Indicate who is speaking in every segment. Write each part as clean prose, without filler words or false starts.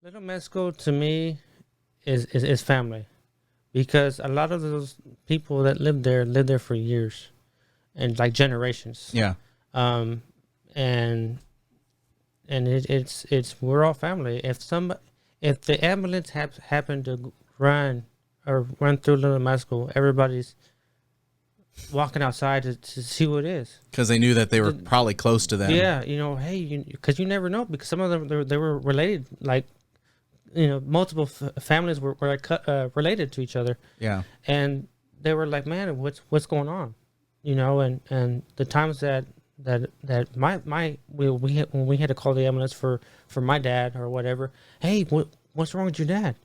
Speaker 1: Little Mexico to me is family because a lot of those people that live there for years and like generations.
Speaker 2: Yeah.
Speaker 1: Um, and it's we're all family. If the ambulance happened to run through Little Mexico, everybody's walking outside to see what it is.
Speaker 2: Because they knew that they were probably close to them.
Speaker 1: Yeah, hey, because you never know, because some of them they were related, like multiple families were like related to each other.
Speaker 2: Yeah.
Speaker 1: And they were like, man, what's going on, and the times that when we had to call the ambulance for my dad or whatever, hey, what's wrong with your dad,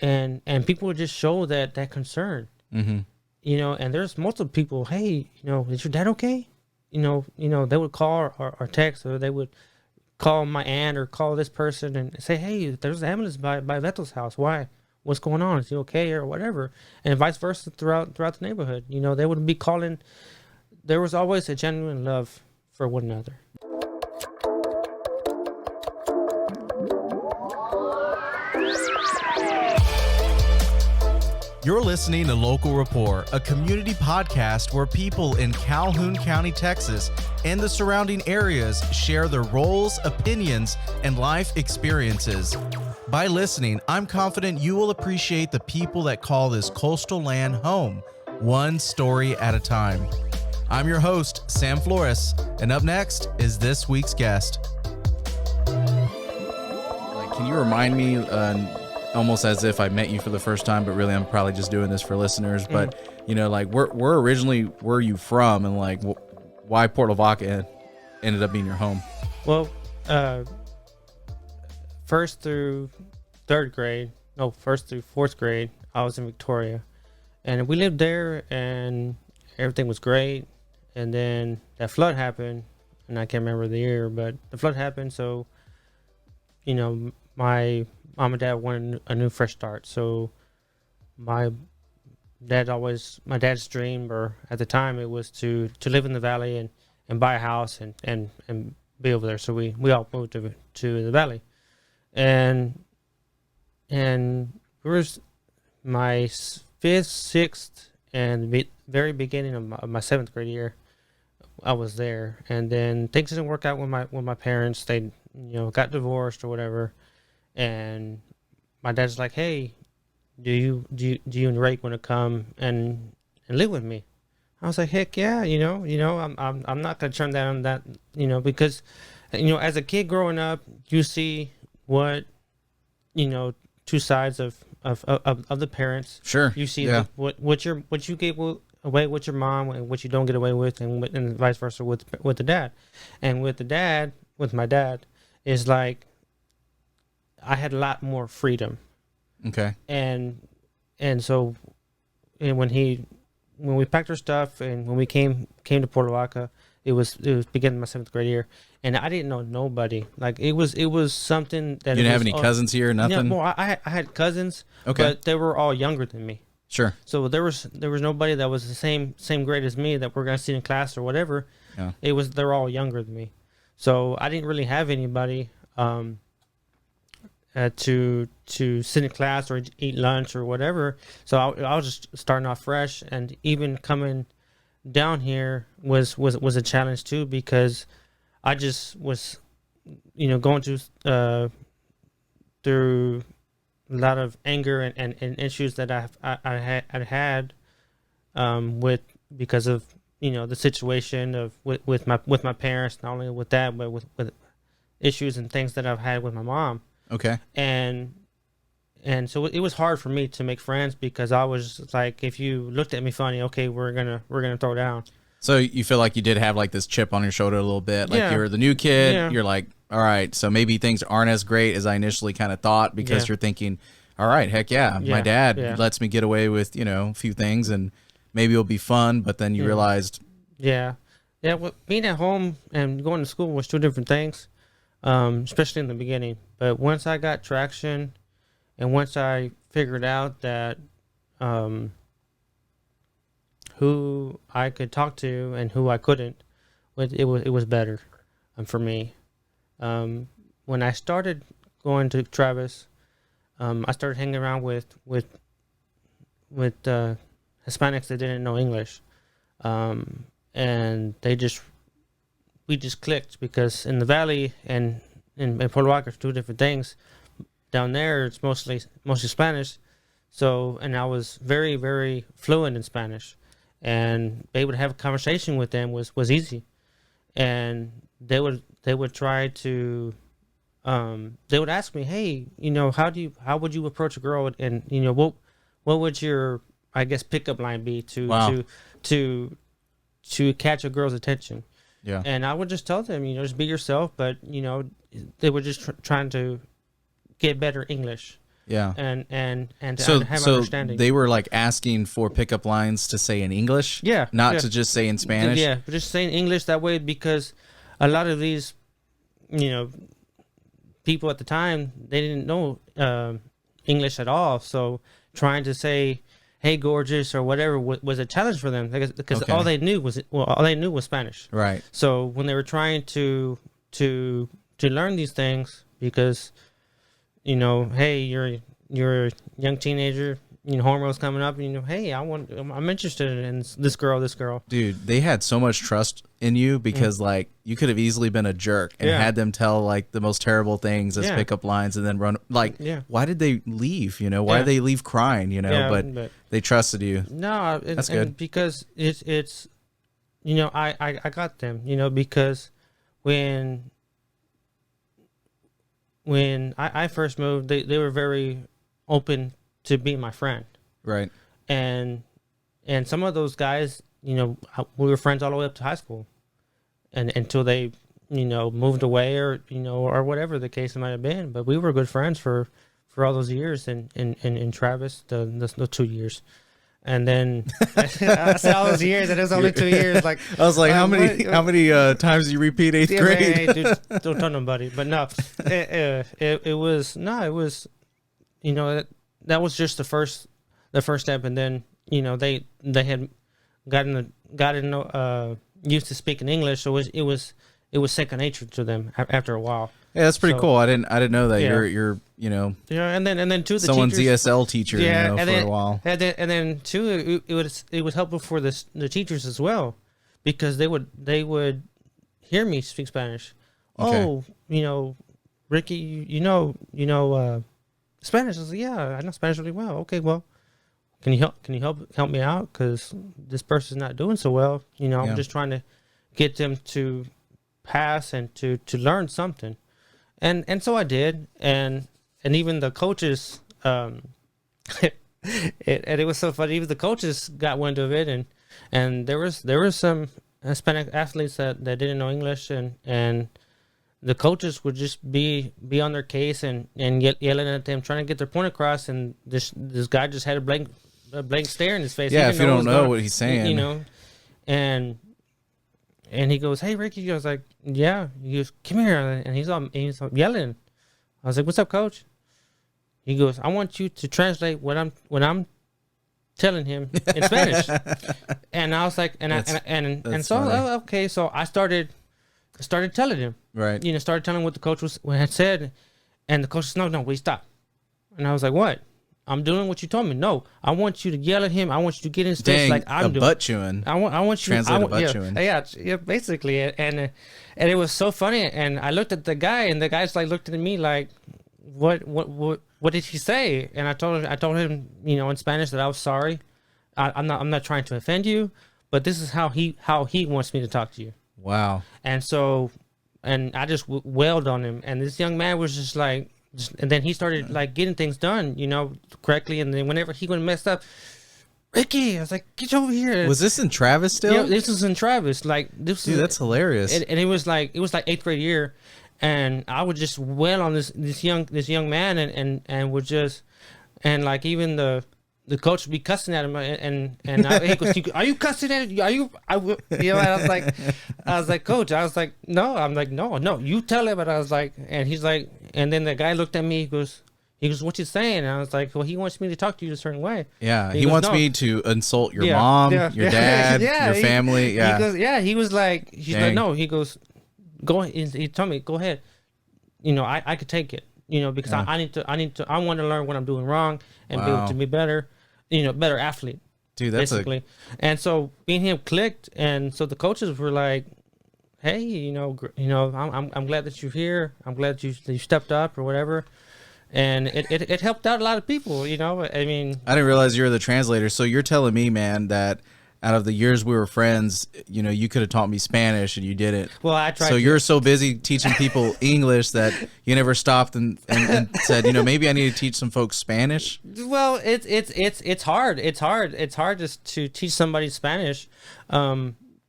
Speaker 1: and people would just show that concern.
Speaker 2: Mm-hmm.
Speaker 1: And there's multiple people, hey, is your dad okay? They would call or text, or they would call my aunt or call this person and say, hey, there's an ambulance by Vettel's house. Why? What's going on? Is he okay or whatever? And vice versa throughout the neighborhood. They would be calling. There was always a genuine love for one another.
Speaker 3: You're listening to Local Rapport, a community podcast where people in Calhoun County, Texas, and the surrounding areas share their roles, opinions, and life experiences. By listening, I'm confident you will appreciate the people that call this coastal land home, one story at a time. I'm your host, Sam Flores, and up next is this week's guest.
Speaker 2: Can you remind me, almost as if I met you for the first time, but really I'm probably just doing this for listeners, but where originally were you from, and why Port Lavaca ended up being your home?
Speaker 1: Well, first through fourth grade, I was in Victoria, and we lived there, and everything was great. And then that flood happened, and I can't remember the year, but the flood happened. So, my mom and dad wanted a new fresh start. So my dad's dream, or at the time, it was to live in the valley and buy a house and be over there. So we all moved to the valley, and it was my fifth, sixth, and very beginning of my seventh grade year. I was there, and then things didn't work out with my parents. They got divorced or whatever, and my dad's like, hey, do you and Ray want to come and live with me? I was like, heck yeah, I'm not gonna turn down that, because as a kid growing up, you see what two sides of the parents.
Speaker 2: Sure.
Speaker 1: You see
Speaker 2: yeah.
Speaker 1: what you get away with your mom and what you don't get away with, and vice versa with the dad. And with my dad, is like I had a lot more freedom.
Speaker 2: Okay.
Speaker 1: And so, when we packed our stuff and when we came to Port Lavaca, it was beginning my seventh grade year, and I didn't know nobody. Like it was something that
Speaker 2: you didn't have any cousins here, nothing.
Speaker 1: No, I had cousins,
Speaker 2: okay,
Speaker 1: but they were all younger than me.
Speaker 2: Sure.
Speaker 1: So there was nobody that was the same grade as me that we're gonna see in class or whatever.
Speaker 2: Yeah.
Speaker 1: They're all younger than me, so I didn't really have anybody to sit in class or eat lunch or whatever. So I was just starting off fresh, and even coming down here was a challenge too, because I just was going through a lot of anger and issues that I had with, because of the situation of with my parents, not only with that, but with issues and things that I've had with my mom.
Speaker 2: Okay.
Speaker 1: And so it was hard for me to make friends, because I was like, if you looked at me funny, okay, we're gonna throw down.
Speaker 2: So you feel like you did have like this chip on your shoulder a little bit, like
Speaker 1: Yeah.
Speaker 2: you're the new kid.
Speaker 1: Yeah.
Speaker 2: You're like, all right, so maybe things aren't as great as I initially kind of thought, because
Speaker 1: Yeah.
Speaker 2: you're thinking, all right, heck yeah, my
Speaker 1: Yeah.
Speaker 2: dad
Speaker 1: Yeah.
Speaker 2: lets me get away with a few things, and maybe it'll be fun. But then you
Speaker 1: Yeah.
Speaker 2: realized,
Speaker 1: Yeah. Well, being at home and going to school was two different things, especially in the beginning. But once I got traction, and once I figured out that who I could talk to and who I couldn't, it was better for me. When I started going to Travis, I started hanging around with Hispanics that didn't know English, and we just clicked, because in the valley and in Puerto Rico, are two different things. Down there, it's mostly Spanish. So, and I was very, very fluent in Spanish, and they would have a conversation with them was easy, and they would try to, they would ask me, hey, how would you approach a girl, and what would your, I guess, pickup line be to catch a girl's attention?
Speaker 2: Yeah.
Speaker 1: And I would just tell them, just be yourself, but they were just trying to get better English.
Speaker 2: Yeah.
Speaker 1: And to
Speaker 2: So
Speaker 1: have understanding.
Speaker 2: they were like asking for pickup lines to say in English,
Speaker 1: Yeah,
Speaker 2: not
Speaker 1: yeah.
Speaker 2: to just say in Spanish.
Speaker 1: Yeah, but just saying English that way, because a lot of these, people at the time, they didn't know English at all. So trying to say, "Hey, gorgeous" or whatever was a challenge for them, because
Speaker 2: Okay.
Speaker 1: all they knew was Spanish.
Speaker 2: Right.
Speaker 1: So when they were trying to learn these things, because hey, you're a young teenager, hormones coming up, hey, I'm interested in this girl.
Speaker 2: Dude, they had so much trust in you, because like you could have easily been a jerk and
Speaker 1: Yeah.
Speaker 2: had them tell like the most terrible things as
Speaker 1: Yeah.
Speaker 2: pickup lines, and then run like,
Speaker 1: Yeah.
Speaker 2: why did they leave? Why
Speaker 1: Yeah.
Speaker 2: did they leave crying?
Speaker 1: Yeah,
Speaker 2: but they trusted you.
Speaker 1: No,
Speaker 2: That's
Speaker 1: and
Speaker 2: good.
Speaker 1: because it's I got them, because when I first moved, they were very open to be my friend,
Speaker 2: Right.
Speaker 1: and some of those guys, we were friends all the way up to high school, and until they moved away, or or whatever the case might have been. But we were good friends for all those years in Travis, the 2 years. And then I said all those years, and it was only 2 years. Like,
Speaker 2: I was like, how
Speaker 1: what-
Speaker 2: many times do you repeat eighth
Speaker 1: yeah,
Speaker 2: grade?
Speaker 1: hey, dude, don't tell nobody. But no, it was that was just the first step, and then they had gotten used to speaking English, so it was second nature to them after a while.
Speaker 2: Yeah, that's pretty
Speaker 1: So-
Speaker 2: cool. I didn't know that
Speaker 1: Yeah.
Speaker 2: you're
Speaker 1: And then too, the
Speaker 2: someone's
Speaker 1: teachers,
Speaker 2: ESL teacher,
Speaker 1: and
Speaker 2: for
Speaker 1: then,
Speaker 2: a while.
Speaker 1: and then too, it was helpful for the teachers as well, because they would hear me speak Spanish.
Speaker 2: Okay.
Speaker 1: Oh, Ricky, you know Spanish. I was like, yeah, I know Spanish really well. Okay, well, can you help me out, because this person's not doing so well.
Speaker 2: Yeah.
Speaker 1: I'm just trying to get them to pass and to learn something, and so I did, and even the coaches, it was so funny. Even the coaches got wind of it, and there was some Hispanic athletes that didn't know English, and the coaches would just be on their case and yelling at them, trying to get their point across, and this guy just had a blank stare in his face. He
Speaker 2: Yeah,
Speaker 1: didn't
Speaker 2: if you
Speaker 1: know
Speaker 2: don't
Speaker 1: was
Speaker 2: know
Speaker 1: going-
Speaker 2: what he's saying.
Speaker 1: and he goes, "Hey, Ricky," I was like, "Yeah." He goes, "Come here," and he's all yelling. I was like, "What's up, coach?" He goes, "I want you to translate what I'm telling him in Spanish." And I was like,
Speaker 2: That's
Speaker 1: so
Speaker 2: funny.
Speaker 1: okay, so I started telling him,
Speaker 2: Right.
Speaker 1: started telling him what the coach had said, and the coach said, "No, we stop." And I was like, "What? I'm doing what you told me. No, I want you to yell at him. I want you to get in his face
Speaker 2: Dang,
Speaker 1: like I'm
Speaker 2: a
Speaker 1: doing."
Speaker 2: butt chewing.
Speaker 1: I want you
Speaker 2: Translate
Speaker 1: I
Speaker 2: a butt
Speaker 1: yeah,
Speaker 2: chewing.
Speaker 1: yeah, basically, and it was so funny. And I looked at the guy, and the guy's like looked at me like, what did he say? And I told him, in Spanish, that I was sorry. I'm not trying to offend you, but this is how he wants me to talk to you.
Speaker 2: Wow.
Speaker 1: And so, and I just wailed on him, and this young man was just like, and then he started like getting things done, correctly. And then whenever he would mess up, Ricky, I was like, "Get over here."
Speaker 2: Was this in Travis still?
Speaker 1: Yeah, this was in Travis. Like this,
Speaker 2: Dude, that's hilarious.
Speaker 1: and it was like 8th grade year, and I would just wail on this young man, and would just, and like even the coach would be cussing at him, and he goes, "Are you cussing at? Are you?" I was like, "Coach," I was like, "No," I'm like, "No, you tell him." But I was like, and he's like, and then the guy looked at me. He goes, "What you saying?" And I was like, "Well, he wants me to talk to you a certain way."
Speaker 2: Yeah,
Speaker 1: He
Speaker 2: he
Speaker 1: goes,
Speaker 2: wants
Speaker 1: "No."
Speaker 2: me to insult your
Speaker 1: Yeah,
Speaker 2: mom,
Speaker 1: yeah,
Speaker 2: your
Speaker 1: yeah.
Speaker 2: dad,
Speaker 1: Yeah,
Speaker 2: your family. Yeah.
Speaker 1: He goes, yeah. He was like, he's
Speaker 2: Dang.
Speaker 1: like, no. He goes, go ahead. He told me, go ahead. I could take it. because
Speaker 2: Yeah.
Speaker 1: I want to learn what I'm doing wrong and be able
Speaker 2: Wow.
Speaker 1: to be better, better athlete,
Speaker 2: Dude, that's
Speaker 1: basically. And so me and him clicked, and so the coaches were like, "Hey, I'm glad that you're here. I'm glad that you stepped up or whatever." And it helped out a lot of people, I mean,
Speaker 2: I didn't realize you were the translator. So you're telling me, man, that out of the years we were friends, you could have taught me Spanish and you didn't.
Speaker 1: well, I tried.
Speaker 2: So you're so busy teaching people English that you never stopped and said, maybe I need to teach some folks Spanish.
Speaker 1: Well, it's hard. It's hard just to teach somebody Spanish,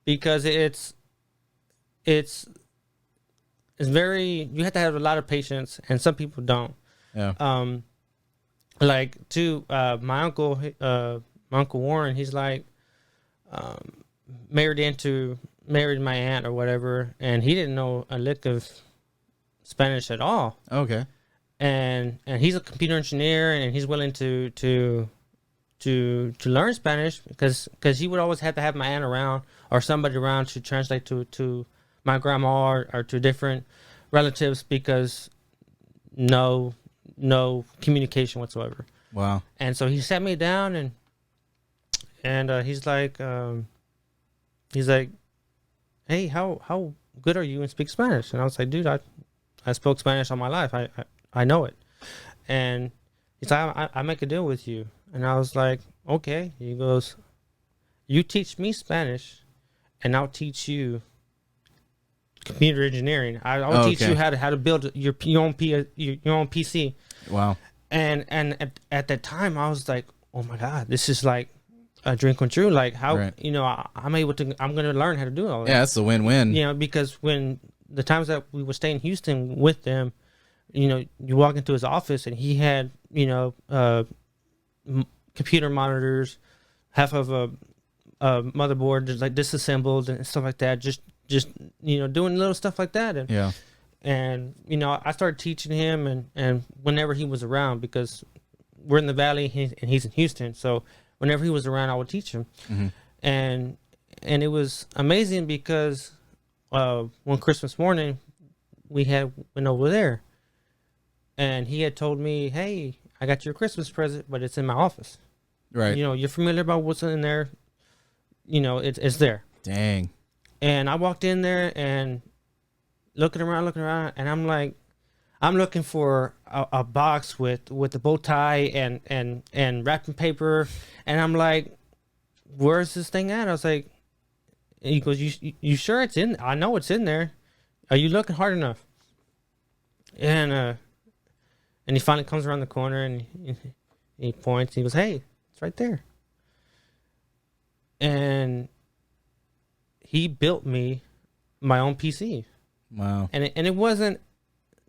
Speaker 1: because it's very, you have to have a lot of patience, and some people don't.
Speaker 2: Yeah.
Speaker 1: Like my uncle Warren, he's like, married my aunt or whatever, and he didn't know a lick of Spanish at all.
Speaker 2: Okay.
Speaker 1: And he's a computer engineer, and he's willing to learn Spanish because he would always have to have my aunt around or somebody around to translate to my grandma or to different relatives, because no communication whatsoever.
Speaker 2: Wow.
Speaker 1: And so he sat me down and he's like, "Hey, how good are you in speak Spanish?" And I was like, "Dude, I spoke Spanish all my life. I know it." And he's like, I make a deal with you." And I was like, "Okay." He goes, "You teach me Spanish, and I'll teach you computer engineering. I'll teach you how to build your own PC."
Speaker 2: Wow.
Speaker 1: And at that time, I was like, "Oh my God, this is like a dream come true." Like how,
Speaker 2: Right.
Speaker 1: I'm going to learn how to do all that.
Speaker 2: Yeah, that's a win-win.
Speaker 1: Because when the times that we would stay in Houston with them, you walk into his office and he had, computer monitors, half of a motherboard just like disassembled and stuff like that. Just doing little stuff like that. And
Speaker 2: Yeah.
Speaker 1: and I started teaching him, and whenever he was around, because we're in the valley and he's in Houston, so whenever he was around, I would teach him.
Speaker 2: Mm-hmm.
Speaker 1: And it was amazing because one Christmas morning we went over there, and he had told me, "Hey, I got your Christmas present, but it's in my office."
Speaker 2: Right.
Speaker 1: You're familiar about what's in there. It's there.
Speaker 2: Dang.
Speaker 1: And I walked in there and looking around, and I'm like, I'm looking for a box with the bow tie and wrapping paper, and I'm like, "Where's this thing at?" I was like, and he goes, "You sure it's in? I know it's in there. Are you looking hard enough?" And he finally comes around the corner and he points. He goes, "Hey, it's right there." And he built me my own PC.
Speaker 2: Wow.
Speaker 1: And it wasn't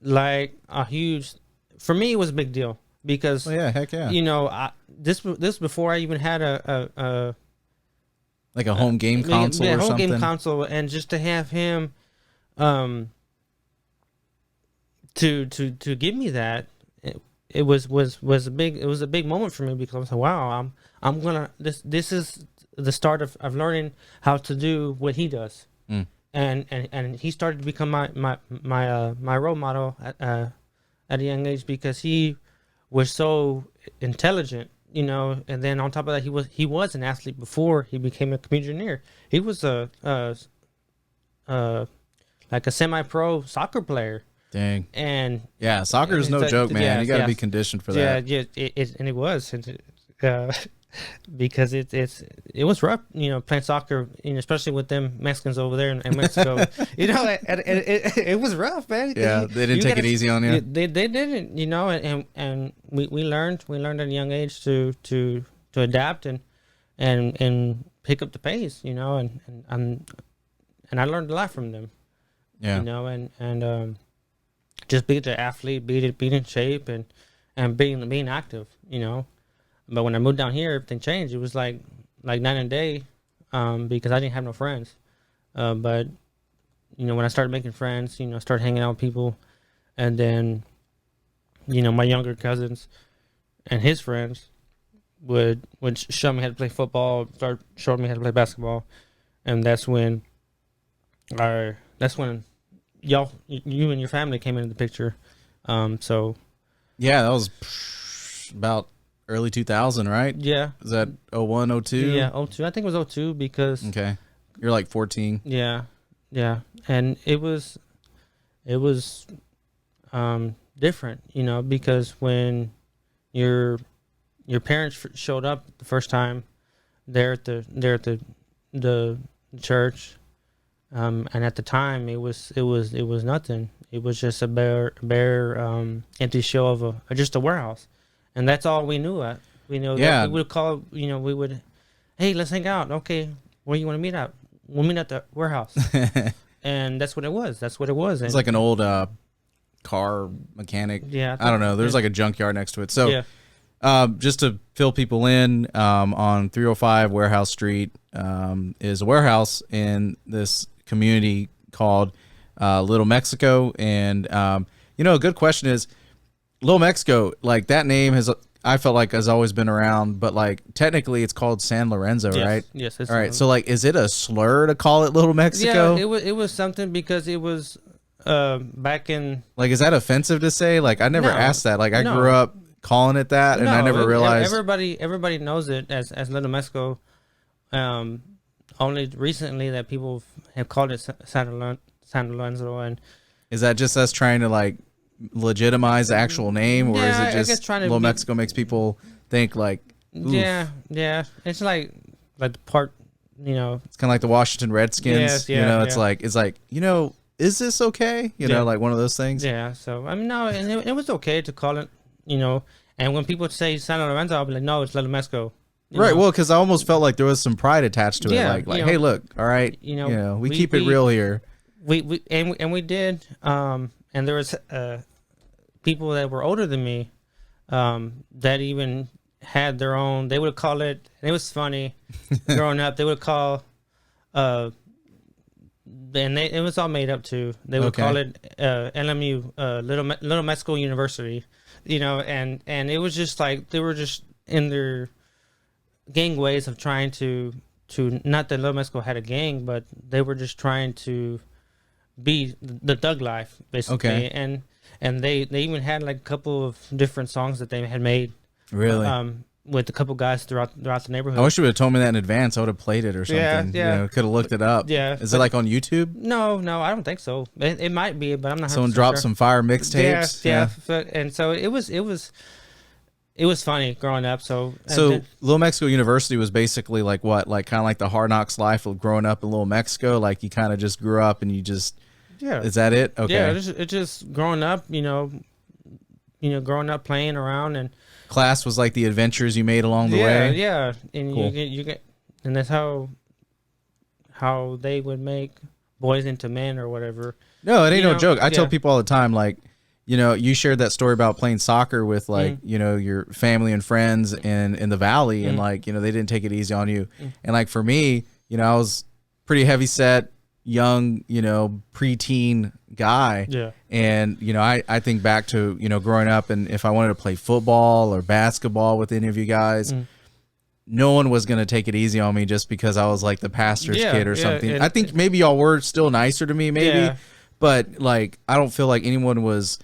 Speaker 1: like a huge, for me it was a big deal because
Speaker 2: Oh yeah, heck yeah.
Speaker 1: this before I even had a
Speaker 2: Like a home game console or
Speaker 1: home
Speaker 2: something.
Speaker 1: game console, and just to have him to give me that, it was a big moment for me, because I was like, wow, I'm gonna, this is the start of learning how to do what he does.
Speaker 2: Mm.
Speaker 1: And he started to become my role model at a young age, because he was so intelligent, and then on top of that, he was an athlete before he became a computer engineer. He was like a semi-pro soccer player.
Speaker 2: Dang.
Speaker 1: And
Speaker 2: Yeah, soccer is no
Speaker 1: it's
Speaker 2: joke, man.
Speaker 1: yeah,
Speaker 2: You got to
Speaker 1: yeah.
Speaker 2: be conditioned for that.
Speaker 1: Yeah, and it was, because it was rough, playing soccer, especially with them Mexicans over there in Mexico. It was rough, man.
Speaker 2: Yeah, they didn't take it easy on you.
Speaker 1: They didn't, and we learned at a young age to adapt and pick up the pace, and I learned a lot from them.
Speaker 2: Yeah.
Speaker 1: And just be the athlete, be in shape, and being active, But when I moved down here, everything changed. It was like night and day, because I didn't have no friends. But when I started making friends, I started hanging out with people, and then my younger cousins and his friends would show me how to play football, start showing me how to play basketball, and that's when you and your family came into the picture. So
Speaker 2: Yeah, that was about early 2000, right?
Speaker 1: Yeah.
Speaker 2: Is that 01, 02?
Speaker 1: Yeah, '02. I think it was '02 because
Speaker 2: Okay. You're like 14.
Speaker 1: yeah, yeah, and it was different, because when your parents showed up the first time there at the church, and at the time it was nothing. It was just a bare empty shell of just a warehouse, and that's all we knew. We know
Speaker 2: Yeah.
Speaker 1: that we would call, we would, hey, let's hang out. Okay, where you want to meet at? We'll meet at the warehouse, and that's what it was. That's what it was.
Speaker 2: It's like an old car mechanic.
Speaker 1: Yeah,
Speaker 2: I don't know. There's like a junkyard next to it. So
Speaker 1: yeah.
Speaker 2: just to fill people in, on 305 Warehouse Street is a warehouse in this community called Little Mexico. And, a good question is, Little Mexico, like that name I felt like has always been around, but like technically it's called San Lorenzo,
Speaker 1: Yes,
Speaker 2: right?
Speaker 1: yes.
Speaker 2: All right. So like, is it a slur to call it Little Mexico?
Speaker 1: Yeah, it was something because it was back in.
Speaker 2: Like, is that offensive to say? Like, I never
Speaker 1: No,
Speaker 2: asked that. Like, I
Speaker 1: no.
Speaker 2: grew up calling it that, and I never realized.
Speaker 1: Everybody knows it as Little Mexico. Only recently that people have called it San Lorenzo, and
Speaker 2: Is that just us trying to like legitimize the actual name, or
Speaker 1: Yeah, I
Speaker 2: is it
Speaker 1: guess
Speaker 2: just
Speaker 1: trying to
Speaker 2: Little
Speaker 1: be-
Speaker 2: Mexico makes people think like, oof.
Speaker 1: yeah, it's like the part,
Speaker 2: It's kind of like the Washington Redskins.
Speaker 1: Yes, yeah,
Speaker 2: It's
Speaker 1: yeah.
Speaker 2: like is this okay?
Speaker 1: Yeah.
Speaker 2: Like one of those things.
Speaker 1: yeah. So I mean, no, and it was okay to call it, And when people say San Lorenzo, I'll be like, no, it's Little Mexico. You
Speaker 2: Right.
Speaker 1: know?
Speaker 2: Well, because I almost felt like there was some pride attached to it.
Speaker 1: Yeah,
Speaker 2: Like,
Speaker 1: you know,
Speaker 2: hey, look, all right, we keep it real here.
Speaker 1: we we did, and there was people that were older than me, that even had their own. They would call it, and it was funny. Growing up, they would call, and it was all made up too. They would
Speaker 2: Okay.
Speaker 1: call it LMU, Little Mexico University, and it was just like they were just in their gang ways of trying to not that Little Mexico had a gang, but they were just trying to be the thug life basically.
Speaker 2: Okay.
Speaker 1: And they even had like a couple of different songs that they had made
Speaker 2: Really.
Speaker 1: with a couple guys throughout the neighborhood.
Speaker 2: I wish you would have told me that in advance. I would have played it or something.
Speaker 1: Yeah.
Speaker 2: Could have looked it up.
Speaker 1: Yeah,
Speaker 2: Is it like on YouTube?
Speaker 1: No, I don't think so. It might be, but I'm not.
Speaker 2: Someone
Speaker 1: 100%
Speaker 2: dropped
Speaker 1: sure.
Speaker 2: some fire mixtapes.
Speaker 1: Yeah. And so it was funny growing up. So
Speaker 2: Little Mexico University was basically like what? Like kind of like the Hard Knocks life of growing up in Little Mexico. Like you kind of just grew up and you just.
Speaker 1: yeah.
Speaker 2: Is that it? Okay.
Speaker 1: Yeah, it's just growing up, growing up playing around and
Speaker 2: Class was like the adventures you made along the way.
Speaker 1: yeah, and
Speaker 2: Cool.
Speaker 1: you get, and that's how they would make boys into men or whatever.
Speaker 2: No, it ain't
Speaker 1: You
Speaker 2: no
Speaker 1: know,
Speaker 2: joke. I tell
Speaker 1: yeah.
Speaker 2: people all the time, like, you shared that story about playing soccer with like, your family and friends in the valley, and like, they didn't take it easy on you. And like for me, I was pretty heavy set, young, preteen guy.
Speaker 1: Yeah.
Speaker 2: And, I think back to, growing up, and if I wanted to play football or basketball with any of you guys, no one was going to take it easy on me just because I was like the pastor's
Speaker 1: Yeah,
Speaker 2: kid or
Speaker 1: yeah,
Speaker 2: something.
Speaker 1: and-
Speaker 2: I think maybe y'all were still nicer to me, maybe,
Speaker 1: Yeah.
Speaker 2: but like, I don't feel like anyone was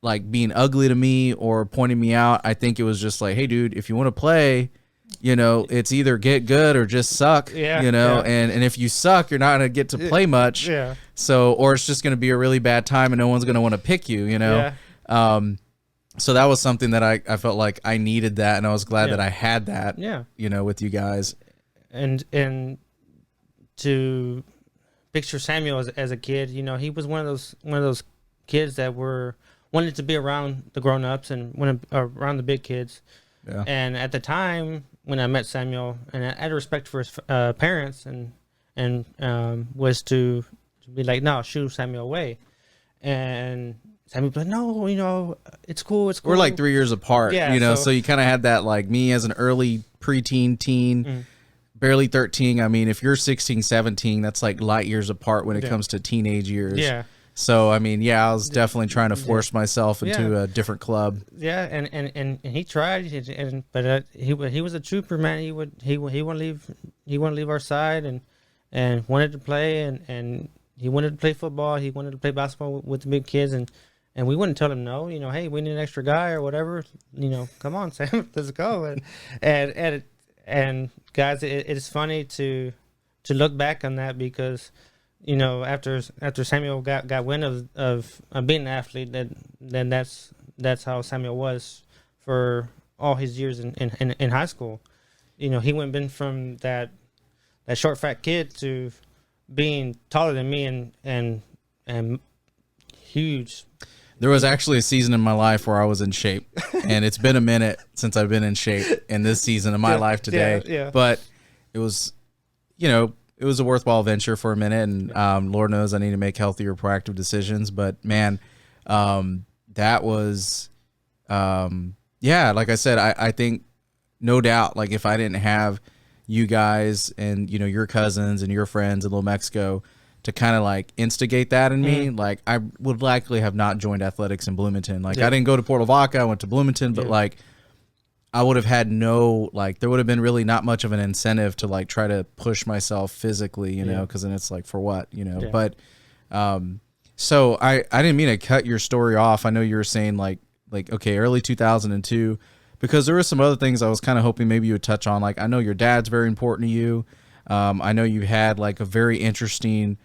Speaker 2: like being ugly to me or pointing me out. I think it was just like, hey dude, if you want to play, it's either get good or just suck,
Speaker 1: Yeah,
Speaker 2: and if you suck, you're not going to get to play much.
Speaker 1: Yeah.
Speaker 2: So, or it's just going to be a really bad time and no one's going to want to pick you,
Speaker 1: Yeah.
Speaker 2: So that was something that I felt like I needed that, and I was glad
Speaker 1: Yeah.
Speaker 2: that I had that,
Speaker 1: Yeah.
Speaker 2: with you guys.
Speaker 1: And to picture Samuel as a kid, he was one of those kids that wanted to be around the grown-ups and around the big kids.
Speaker 2: Yeah.
Speaker 1: And at the time when I met Samuel, and I had respect for his parents, and was to be like, no, shoo Samuel away. And Samuel was like, no, it's cool. It's cool.
Speaker 2: We're like 3 years apart,
Speaker 1: Yeah,
Speaker 2: so you kind of had that, like me as an early preteen, teen, barely 13. I mean, if you're 16, 17, that's like light years apart when it comes to teenage years.
Speaker 1: Yeah.
Speaker 2: So, I mean, I was definitely trying to force myself into a different club.
Speaker 1: Yeah, and he tried, but he was a trooper, man. He wouldn't leave our side, and wanted to play, and he wanted to play football. He wanted to play basketball with the big kids, and and we wouldn't tell him no. Hey, we need an extra guy or whatever. Come on, Sam, let's go. And guys, it is funny to look back on that because after Samuel got wind of being an athlete, then that's how Samuel was for all his years in high school. He been from that short fat kid to being taller than me and huge.
Speaker 2: There was actually a season in my life where I was in shape, and it's been a minute since I've been in shape in this season of my life today.
Speaker 1: Yeah.
Speaker 2: But it was, it was a worthwhile venture for a minute, and Lord knows I need to make healthier, proactive decisions. But man, that was, like I said, I think no doubt, like if I didn't have you guys and, your cousins and your friends in Little Mexico to kind of like instigate that in me, like I would likely have not joined athletics in Bloomington. Like I didn't go to Port Lavaca, I went to Bloomington, but like I would have had there would have been really not much of an incentive to like try to push myself physically, because then it's like for what, but so I didn't mean to cut your story off. I know you were saying like, okay, early 2002, because there were some other things I was kind of hoping maybe you would touch on. Like, I know your dad's very important to you. I know you had like a very interesting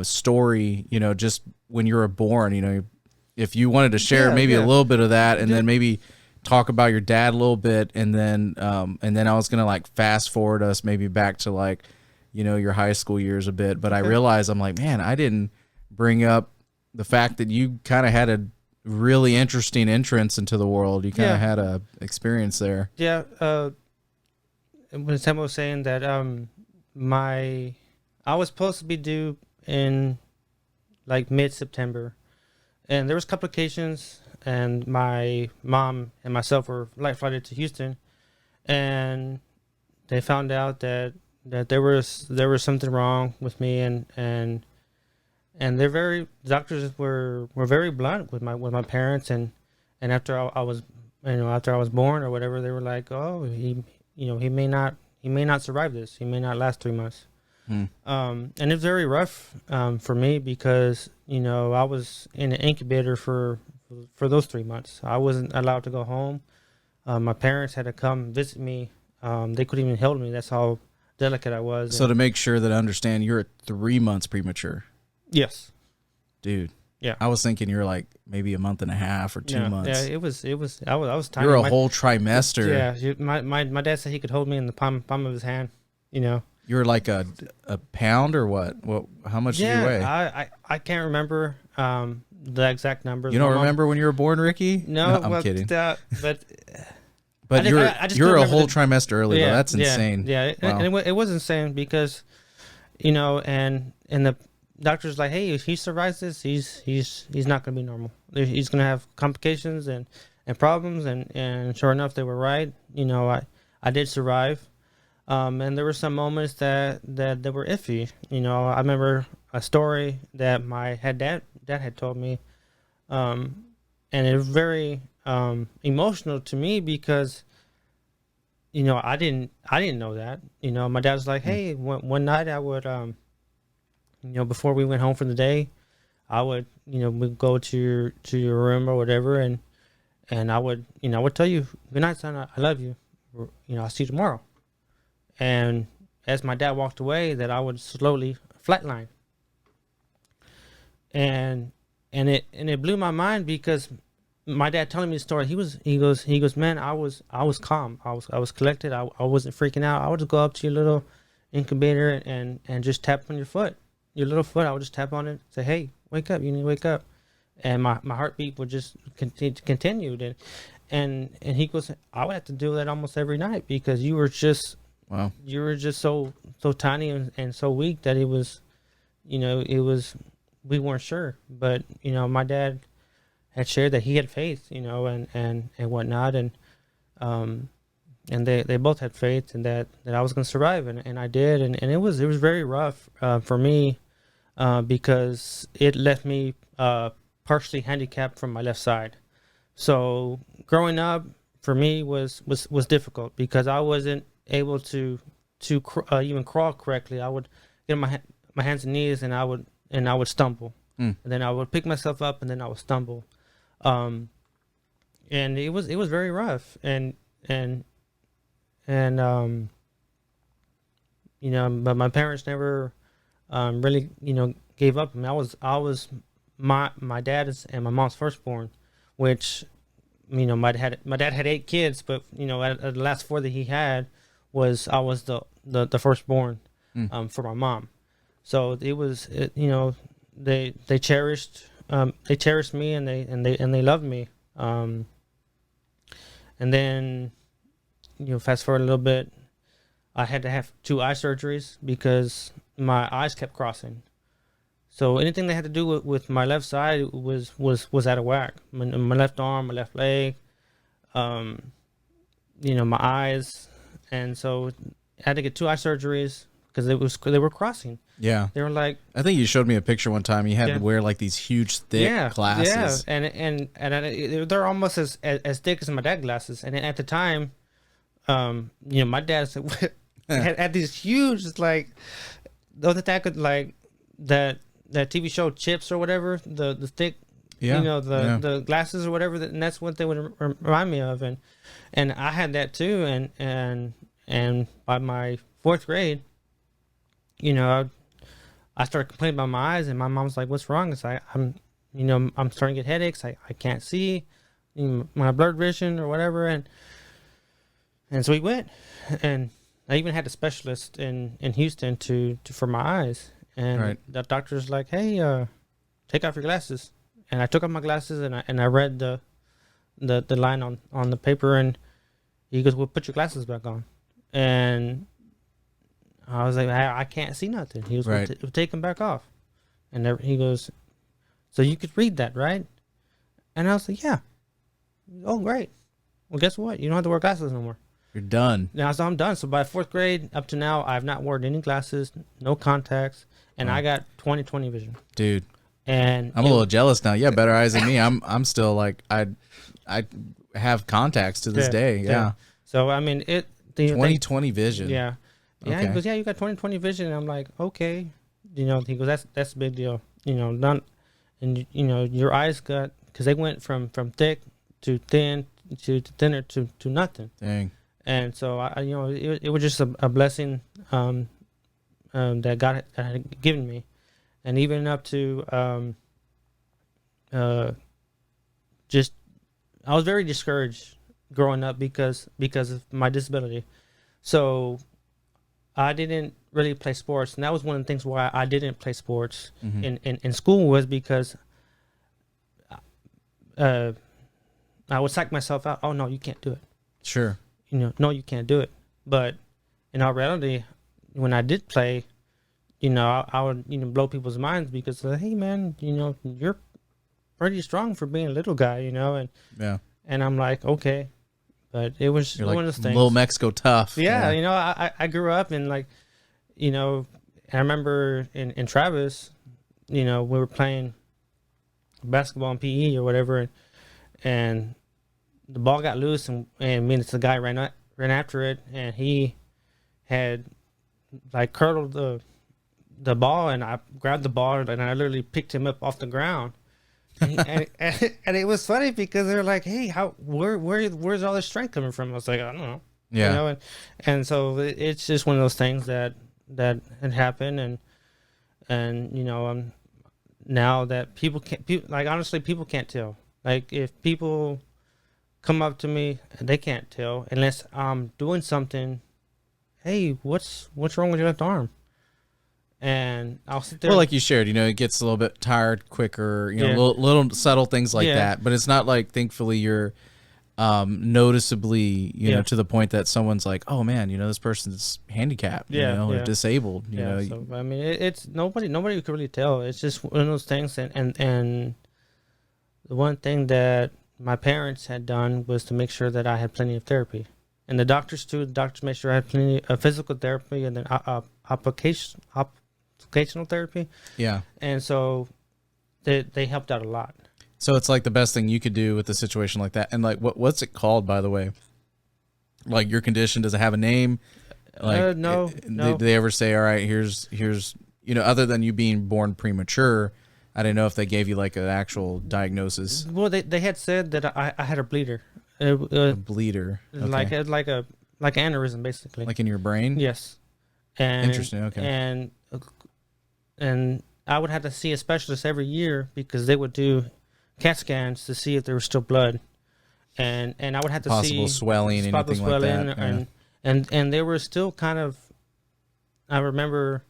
Speaker 2: story, just when you were born, if you wanted to share maybe a little bit of that, and then maybe talk about your dad a little bit. And then I was going to like fast forward us maybe back to like, your high school years a bit. But I realized I'm like, man, I didn't bring up the fact that you kind of had a really interesting entrance into the world. You kind of had a experience there.
Speaker 1: Yeah. When Sam was saying that, I was supposed to be due in like mid-September, and there was complications, and my mom and myself were flight flighted to Houston, and they found out that there was something wrong with me, and doctors were very blunt with my parents, and after I was born or whatever, they were like, oh, he may not survive this. He may not last 3 months. And it's very rough for me because I was in an incubator for those 3 months. I wasn't allowed to go home. My parents had to come visit me. They couldn't even hold me. That's how delicate I was.
Speaker 2: So to make sure that I understand, you're at 3 months premature.
Speaker 1: Yes.
Speaker 2: Dude.
Speaker 1: Yeah.
Speaker 2: I was thinking you're like maybe a month and a half or 2 months.
Speaker 1: Yeah, it was. I was tiny.
Speaker 2: You're a whole trimester.
Speaker 1: Yeah. My dad said he could hold me in the palm of his hand.
Speaker 2: You're like a pound or what? How much do you weigh?
Speaker 1: I can't remember the exact number.
Speaker 2: You don't remember when you were born, Ricky?
Speaker 1: No,
Speaker 2: I'm kidding.
Speaker 1: But
Speaker 2: you're a whole trimester early though. That's insane.
Speaker 1: Yeah.
Speaker 2: Wow.
Speaker 1: And it was insane because, and the doctor's like, hey, if he survives this, he's not gonna be normal. He's gonna have complications and problems, and sure enough, they were right. I did survive. And there were some moments that were iffy. I remember a story that my dad had told me, and it was very emotional to me because I didn't know that. My dad was like, hey, one night I would before we went home for the day, I would we'd go to your room or whatever, and I would tell you, good night, son, I love you. I'll see you tomorrow. And as my dad walked away, that I would slowly flatline. And it blew my mind because my dad telling me the story, he goes, man, I was calm. I was collected. I wasn't freaking out. I would just go up to your little incubator and just tap on your foot. Your little foot, I would just tap on it, say, hey, wake up, you need to wake up. And my heartbeat would just continue. And he goes, I would have to do that almost every night because you were just
Speaker 2: wow.
Speaker 1: You were just so tiny and so weak that it was we weren't sure. But my dad had shared that he had faith, and whatnot, and they both had faith and that I was going to survive, and I did, and it was very rough for me because it left me partially handicapped from my left side. So growing up for me was difficult because I wasn't able to even crawl correctly. I would get on my hands and knees, and I would stumble, and then I would pick myself up, and then I would stumble. And it was very rough, and but my parents never really gave up. I mean, I was my dad's and my mom's firstborn, which my dad had 8 kids, but at the last 4 that he had I was the firstborn for my mom. So they cherished me, and they loved me. And then fast forward a little bit, I had to have 2 eye surgeries because my eyes kept crossing. So anything that had to do with my left side was out of whack. My left arm, my left leg, my eyes, and so I had to get 2 eye surgeries because they were crossing.
Speaker 2: Yeah,
Speaker 1: they were like.
Speaker 2: I think you showed me a picture one time. You had to wear like these huge, thick glasses.
Speaker 1: Yeah, and they're almost as thick as my dad's glasses. And at the time, my dad had these huge, like, those that could, like, that TV show Chips or whatever, the thick, the glasses or whatever, and that's what they would remind me of. And I had that too. And by my 4th grade, I started complaining about my eyes, and my mom's like, "What's wrong?" It's like, I'm starting to get headaches. I can't see, my blurred vision or whatever. And so we went, and I even had a specialist in Houston for my eyes. And the doctor's like, "Hey, take off your glasses." And I took off my glasses, and I read the line on the paper, and he goes, "Well, put your glasses back on." And I was like, I can't see nothing. He was like, "We'll take them back off." And he goes, "So you could read that, right?" And I was like, "Yeah." "Oh, great. Well, guess what? You don't have to wear glasses no more.
Speaker 2: You're done."
Speaker 1: Now, so I'm done. So by 4th grade up to now, I've not worn any glasses, no contacts, and I got 20/20 vision.
Speaker 2: Dude.
Speaker 1: And
Speaker 2: I'm a little jealous now. Yeah, better eyes than me. I'm still like I have contacts to this day. Yeah.
Speaker 1: So I mean
Speaker 2: 20/20 vision.
Speaker 1: Yeah. Yeah.
Speaker 2: Okay.
Speaker 1: He goes, "Yeah, you got 20/20 vision." And I'm like, "Okay." He goes, "That's a big deal. Not, and your eyes got, because they went from thick to thin to thinner to nothing."
Speaker 2: Dang.
Speaker 1: And so it was just a blessing that God had given me. And even up to just, I was very discouraged growing up because of my disability. So I didn't really play sports, and that was one of the things why I didn't play sports in school, was because I would psych myself out. "Oh no, you can't do it."
Speaker 2: Sure.
Speaker 1: No, you can't do it. But in all reality, when I did play, I would blow people's minds because, "Hey man, you're pretty strong for being a little guy," and
Speaker 2: yeah.
Speaker 1: And I'm like, okay. But it was
Speaker 2: You're
Speaker 1: one
Speaker 2: like
Speaker 1: of those things.
Speaker 2: Little Mexico tough.
Speaker 1: Yeah, I grew up in, like, I remember in Travis, we were playing basketball and PE or whatever, and the ball got loose, and me and the guy ran after it, and he had, like, curled the ball, and I grabbed the ball, and I literally picked him up off the ground. and it was funny because they were like, "Hey, where's all this strength coming from?" I was like, "I don't know."
Speaker 2: Yeah.
Speaker 1: And so it's just one of those things that had happened, and now that people can't, like, honestly, people can't tell. Like, if people come up to me, they can't tell unless I'm doing something. "Hey, what's wrong with your left arm?" And I'll sit there.
Speaker 2: Well, like you shared, it gets a little bit tired quicker, little subtle things like that. But it's not like, thankfully, you're noticeably, to the point that someone's like, "Oh man, this person's handicapped, or disabled."
Speaker 1: So, I mean, it's nobody can really tell. It's just one of those things. And the one thing that my parents had done was to make sure that I had plenty of therapy, and the doctors too. The doctors made sure I had plenty of physical therapy, and then occupational therapy.
Speaker 2: Yeah.
Speaker 1: And so they helped out a lot.
Speaker 2: So it's like the best thing you could do with a situation like that. And like, what's it called, by the way? Like, your condition, does it have a name? Like,
Speaker 1: no.
Speaker 2: Did they ever say, "All right, here's other than you being born premature, I didn't know if they gave you like an actual diagnosis.
Speaker 1: Well, they had said that I had a bleeder.
Speaker 2: A bleeder. Okay.
Speaker 1: Like aneurysm, basically.
Speaker 2: Like in your brain?
Speaker 1: Yes. And
Speaker 2: Interesting. Okay.
Speaker 1: And I would have to see a specialist every year because they would do CAT scans to see if there was still blood, and I would have to
Speaker 2: Possible
Speaker 1: see
Speaker 2: swelling, anything like that.
Speaker 1: and they were still kind of. I remember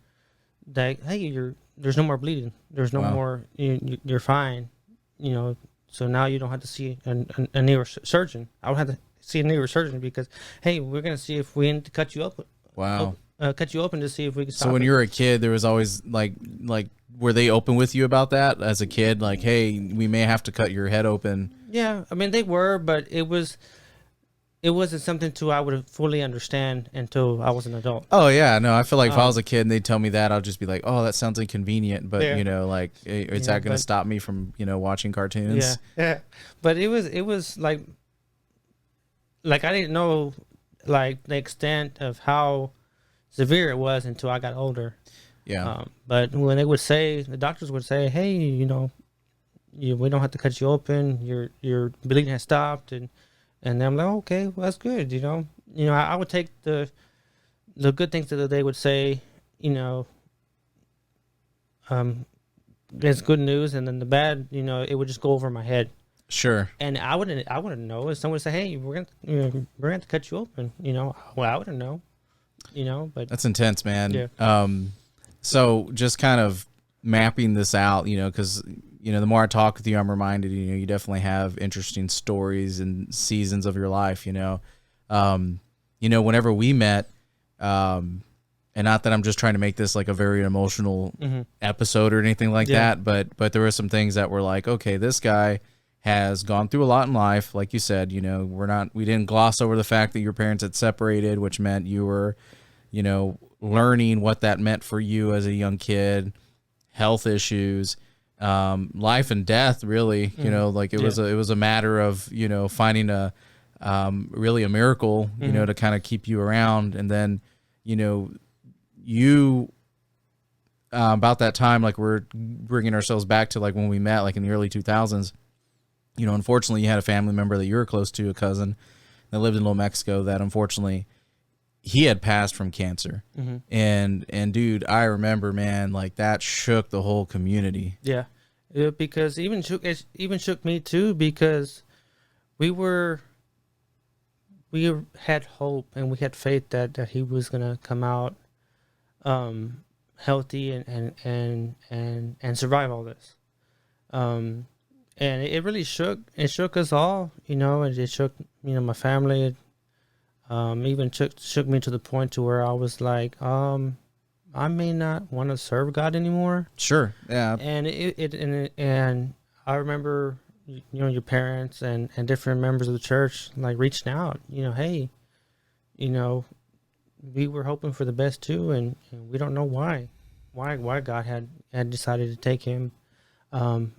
Speaker 1: that, hey, there's no more bleeding. There's no more. You're fine. You know. So now you don't have to see a neurosurgeon. I would have to see a neurosurgeon because, hey, we're gonna see if we need to cut you up.
Speaker 2: Wow.
Speaker 1: Cut you open to see if we can stop.
Speaker 2: So when
Speaker 1: it.
Speaker 2: you were a kid, there was always like were they open with you about that as a kid? Like, hey, we may have to cut your head open.
Speaker 1: Yeah, I mean they were, but it wasn't something I would fully understand until I was an adult.
Speaker 2: Oh yeah, no, I feel like if I was a kid and they'd tell me that, I'll just be like, oh, that sounds inconvenient, but you know, like, is that going to stop me from watching cartoons?
Speaker 1: Yeah. But it was like I didn't know like the extent of how severe it was until I got older.
Speaker 2: Yeah.
Speaker 1: But when the doctors would say, hey, we don't have to cut you open. Your bleeding has stopped, and then I'm like, okay, well, that's good. I would take the good things that they would say, as good news, and then the bad, it would just go over my head.
Speaker 2: Sure.
Speaker 1: And I wouldn't know if someone would say, hey, we're gonna cut you open. Well, I wouldn't know. But
Speaker 2: that's intense, man.
Speaker 1: Yeah.
Speaker 2: So just kind of mapping this out, because the more I talk with you, I'm reminded, you definitely have interesting stories and seasons of your life. Whenever we met, and not that I'm just trying to make this like a very emotional episode or anything like that, but there were some things that were like, okay, this guy has gone through a lot in life. Like you said, we didn't gloss over the fact that your parents had separated, which meant you were, learning what that meant for you as a young kid, health issues, life and death, really, it was a matter of, finding really a miracle, to kind of keep you around. And then, you, about that time, like we're bringing ourselves back to like when we met, like in the early 2000s, unfortunately you had a family member that you were close to, a cousin that lived in Little Mexico, that unfortunately he had passed from cancer. And dude, I remember, man, like that shook the whole community.
Speaker 1: Yeah. Because it even shook me too, because we had hope and we had faith that he was gonna come out healthy and survive all this. And it really shook us all, and it shook my family. Even shook me to the point to where I was like, I may not want to serve God anymore.
Speaker 2: Sure. Yeah.
Speaker 1: And I remember, your parents and different members of the church like reaching out, hey, we were hoping for the best too, and we don't know why God had decided to take him, and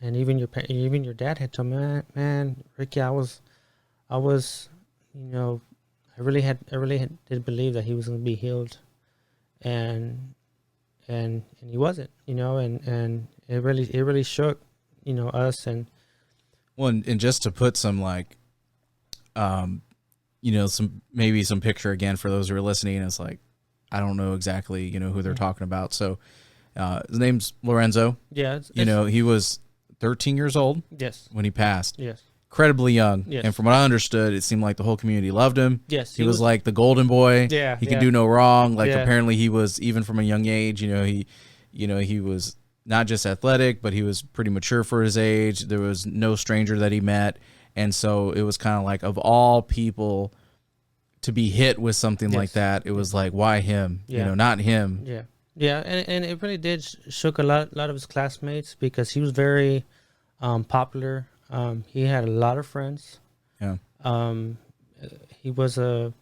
Speaker 1: even your dad had told me, man, Ricky, I really did believe that he was going to be healed, and he wasn't, and it really shook, us. And
Speaker 2: and just to put some like, some picture again for those who are listening, it's like, I don't know exactly, who they're talking about. So, his name's Lorenzo.
Speaker 1: Yeah.
Speaker 2: He was 13 years old.
Speaker 1: Yes.
Speaker 2: When he passed.
Speaker 1: Yes.
Speaker 2: Incredibly young.
Speaker 1: Yes.
Speaker 2: And from what I understood, it seemed like the whole community loved him.
Speaker 1: Yes.
Speaker 2: He was like the golden boy.
Speaker 1: Yeah.
Speaker 2: He could do no wrong. Like
Speaker 1: Yeah.
Speaker 2: apparently he was, even from a young age, he was not just athletic, but he was pretty mature for his age. There was no stranger that he met. And so it was kind of like, of all people to be hit with something like that, it was like, why him?
Speaker 1: Yeah.
Speaker 2: Not him.
Speaker 1: Yeah. Yeah. And it really did shook a lot of his classmates, because he was very popular. He had a lot of friends.
Speaker 2: Yeah.
Speaker 1: He was a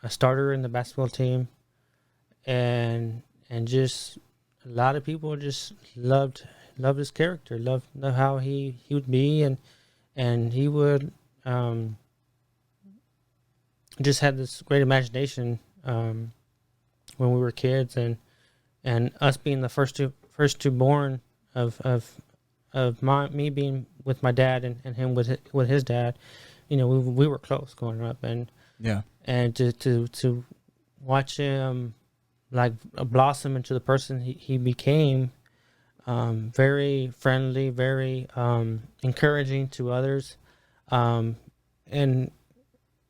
Speaker 1: starter in the basketball team, and just a lot of people just loved his character, loved how he would be, and he would just had this great imagination when we were kids, and us being the first two born me being with my dad and him with his dad. You know, we were close growing up, and to watch him like blossom into the person he became, very friendly, very encouraging to others, and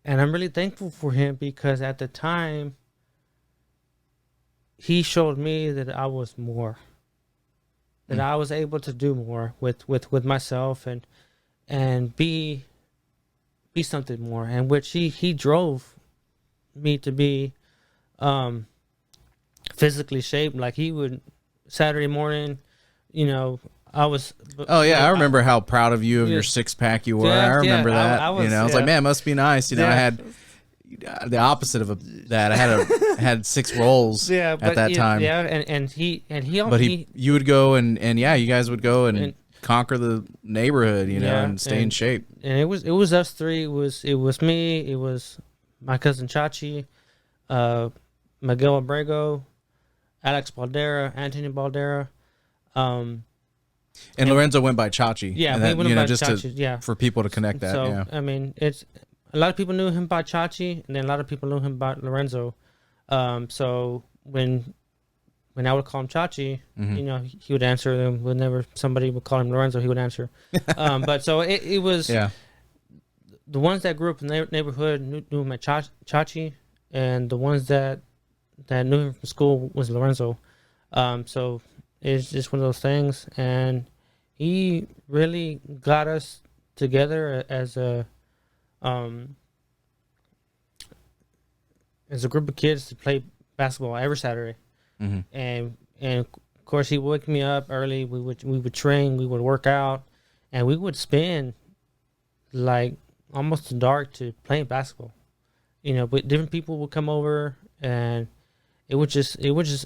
Speaker 1: I'm really thankful for him, because at the time he showed me that I was more, that I was able to do more with myself and be something more, and which he drove me to be physically shaped. Like, he would Saturday morning, you know, I was.
Speaker 2: Oh yeah, I remember how proud of you of your 6-pack you were.
Speaker 1: Yeah,
Speaker 2: I remember that.
Speaker 1: I was,
Speaker 2: I was like, man, it must be nice. I had the opposite of that. I had 6 rolls at that time.
Speaker 1: Yeah, and
Speaker 2: you would go and you guys would go and conquer the neighborhood, and stay in shape.
Speaker 1: And it was us three. It was me. It was my cousin Chachi, Miguel Abrego, Alex Baldera, Anthony Baldera.
Speaker 2: And Lorenzo went by Chachi.
Speaker 1: Yeah,
Speaker 2: and
Speaker 1: we went by Chachi.
Speaker 2: For people to connect that.
Speaker 1: So I mean, it's a lot of people knew him by Chachi, and then a lot of people knew him by Lorenzo. So when I would call him Chachi, he would answer them. Whenever somebody would call him Lorenzo, he would answer. But so it was the ones that grew up in the neighborhood knew him as Chachi, and the ones that knew him from school was Lorenzo. So it's just one of those things, and he really got us together as a group of kids to play basketball every Saturday. And of course he would wake me up early. We would train, we would work out, and we would spend like almost to dark to playing basketball. But different people would come over, and it was just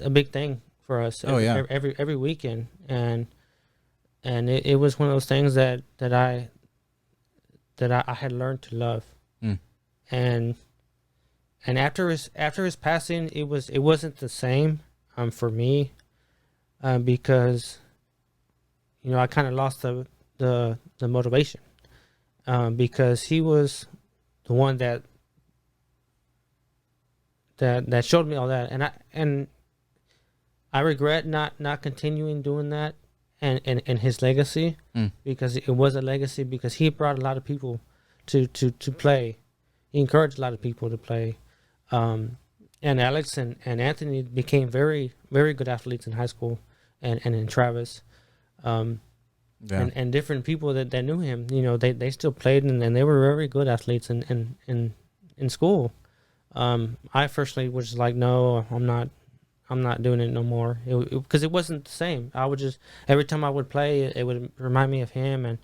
Speaker 1: a big thing for us. Every weekend, and it was one of those things that I had learned to love. And after his passing, it wasn't the same for me, because I kind of lost the motivation, because he was the one that showed me all that, and I regret not continuing doing that and his legacy, because it was a legacy, because he brought a lot of people to play. He encouraged a lot of people to play. And Alex and Anthony became very, very good athletes in high school and in Travis. And different people that knew him, they still played, and they were very good athletes in school. I firstly was like, no, I'm not doing it no more, because it wasn't the same. I would just, every time I would play, it would remind me of him, and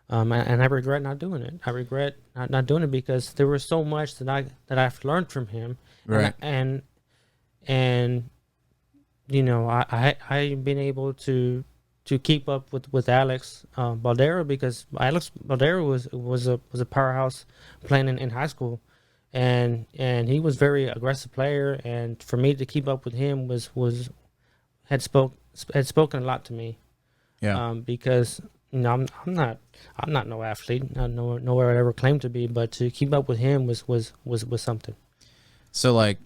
Speaker 1: I regret not doing it. I regret not doing it, because there was so much that I've learned from him,
Speaker 2: right?
Speaker 1: And I've been able to keep up with Alex Baldera, because Alex Baldera was a powerhouse playing in high school. And he was very aggressive player, and for me to keep up with him had spoken a lot to me. Because I'm not no athlete, nowhere I ever claimed to be, but to keep up with him was something. So
Speaker 2: one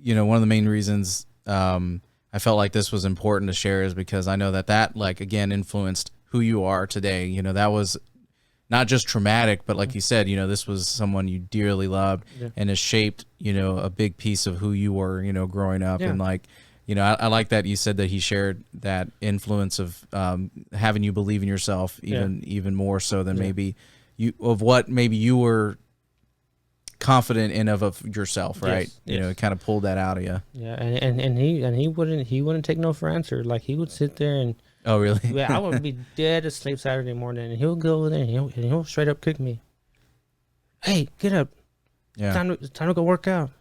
Speaker 2: of the main reasons I felt like this was important to share is because I know that again influenced who you are today. That was not just traumatic, but like you said, this was someone you dearly loved, and has shaped, a big piece of who you were, growing up. And I like that you said that he shared that influence of having you believe in yourself even more so than maybe what you were confident in of yourself, right? It kind of pulled that out of you.
Speaker 1: Yeah, and he wouldn't take no for answer. Like, he would sit there and.
Speaker 2: Oh, really?
Speaker 1: Yeah, I would be dead asleep Saturday morning, and he'll go over there and he'll straight up kick me. Hey, get up!
Speaker 2: Yeah,
Speaker 1: time to go work out.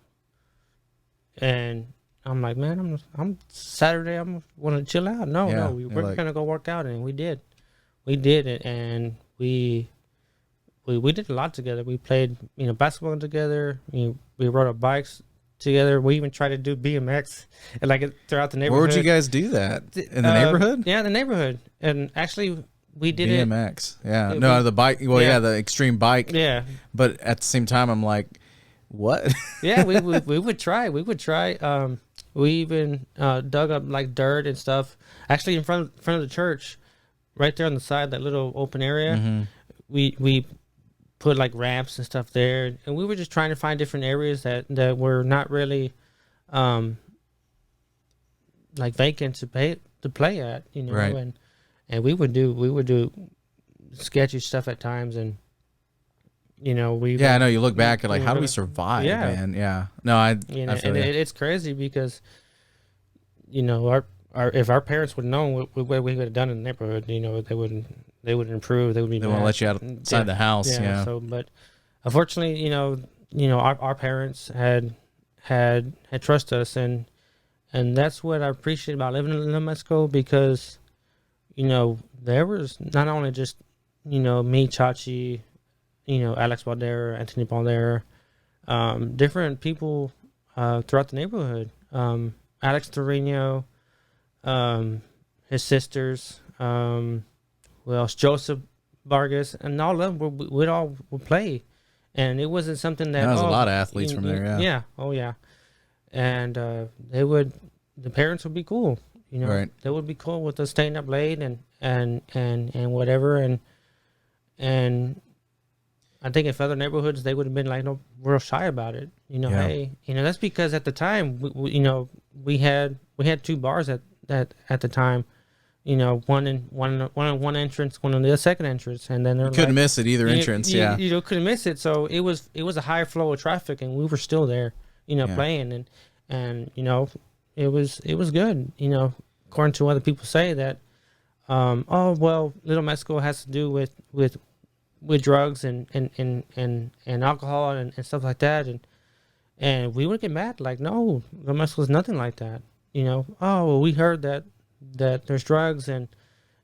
Speaker 1: And I'm like, man, I'm Saturday. I'm want to chill out. No, we're gonna go work out, and we did it, and we did a lot together. We played basketball together. We rode our bikes together. We even tried to do BMX and like throughout the neighborhood.
Speaker 2: Where would you guys do that? In the neighborhood?
Speaker 1: Yeah, the neighborhood. And actually, we did
Speaker 2: BMX. Yeah. No, the bike. Well, yeah, the extreme bike.
Speaker 1: Yeah.
Speaker 2: But at the same time, I'm like, what?
Speaker 1: Yeah, we would try. We would try. We even dug up like dirt and stuff. Actually, in front of the church, right there on the side, that little open area, we put like ramps and stuff there, and we were just trying to find different areas that were not really like vacant to play at, you know.
Speaker 2: Right.
Speaker 1: And we would do sketchy stuff at times, and you know,
Speaker 2: I know you look back at like, how do we survive, man? Yeah. No, I feel
Speaker 1: it's crazy because, you know, our if our parents would have known what we would have done in the neighborhood, you know, they would improve. They would be.
Speaker 2: They won't let you outside the house. Yeah.
Speaker 1: So, but unfortunately, you know, our parents had trust us, and that's what I appreciate about living in New Mexico, because, you know, there was not only just, you know, me, Chachi, you know, Alex Baldera, Anthony Baldera, different people throughout the neighborhood. Alex Torino, his sisters, who else? Joseph Vargas, and all of them would play, and it wasn't something that.
Speaker 2: There was a lot of athletes from there. Yeah.
Speaker 1: Yeah. Oh yeah. And the parents would be cool. You know,
Speaker 2: right.
Speaker 1: They would be cool with us staying up late and whatever, and I think if other neighborhoods, they would have been like, no, real shy about it. You know, hey, you know, that's because at the time, you know, we had 2 bars at the time. You know, one on one entrance, one on the second entrance, and then
Speaker 2: you couldn't miss it either entrance.
Speaker 1: You know, couldn't miss it. So it was a high flow of traffic, and we were still there, you know, playing, and you know, it was good. You know, according to what other people say that, oh well, Little Mexico has to do with drugs and alcohol and stuff like that, and we would get mad like, no, Little Mexico is nothing like that. You know, oh well, we heard that there's drugs and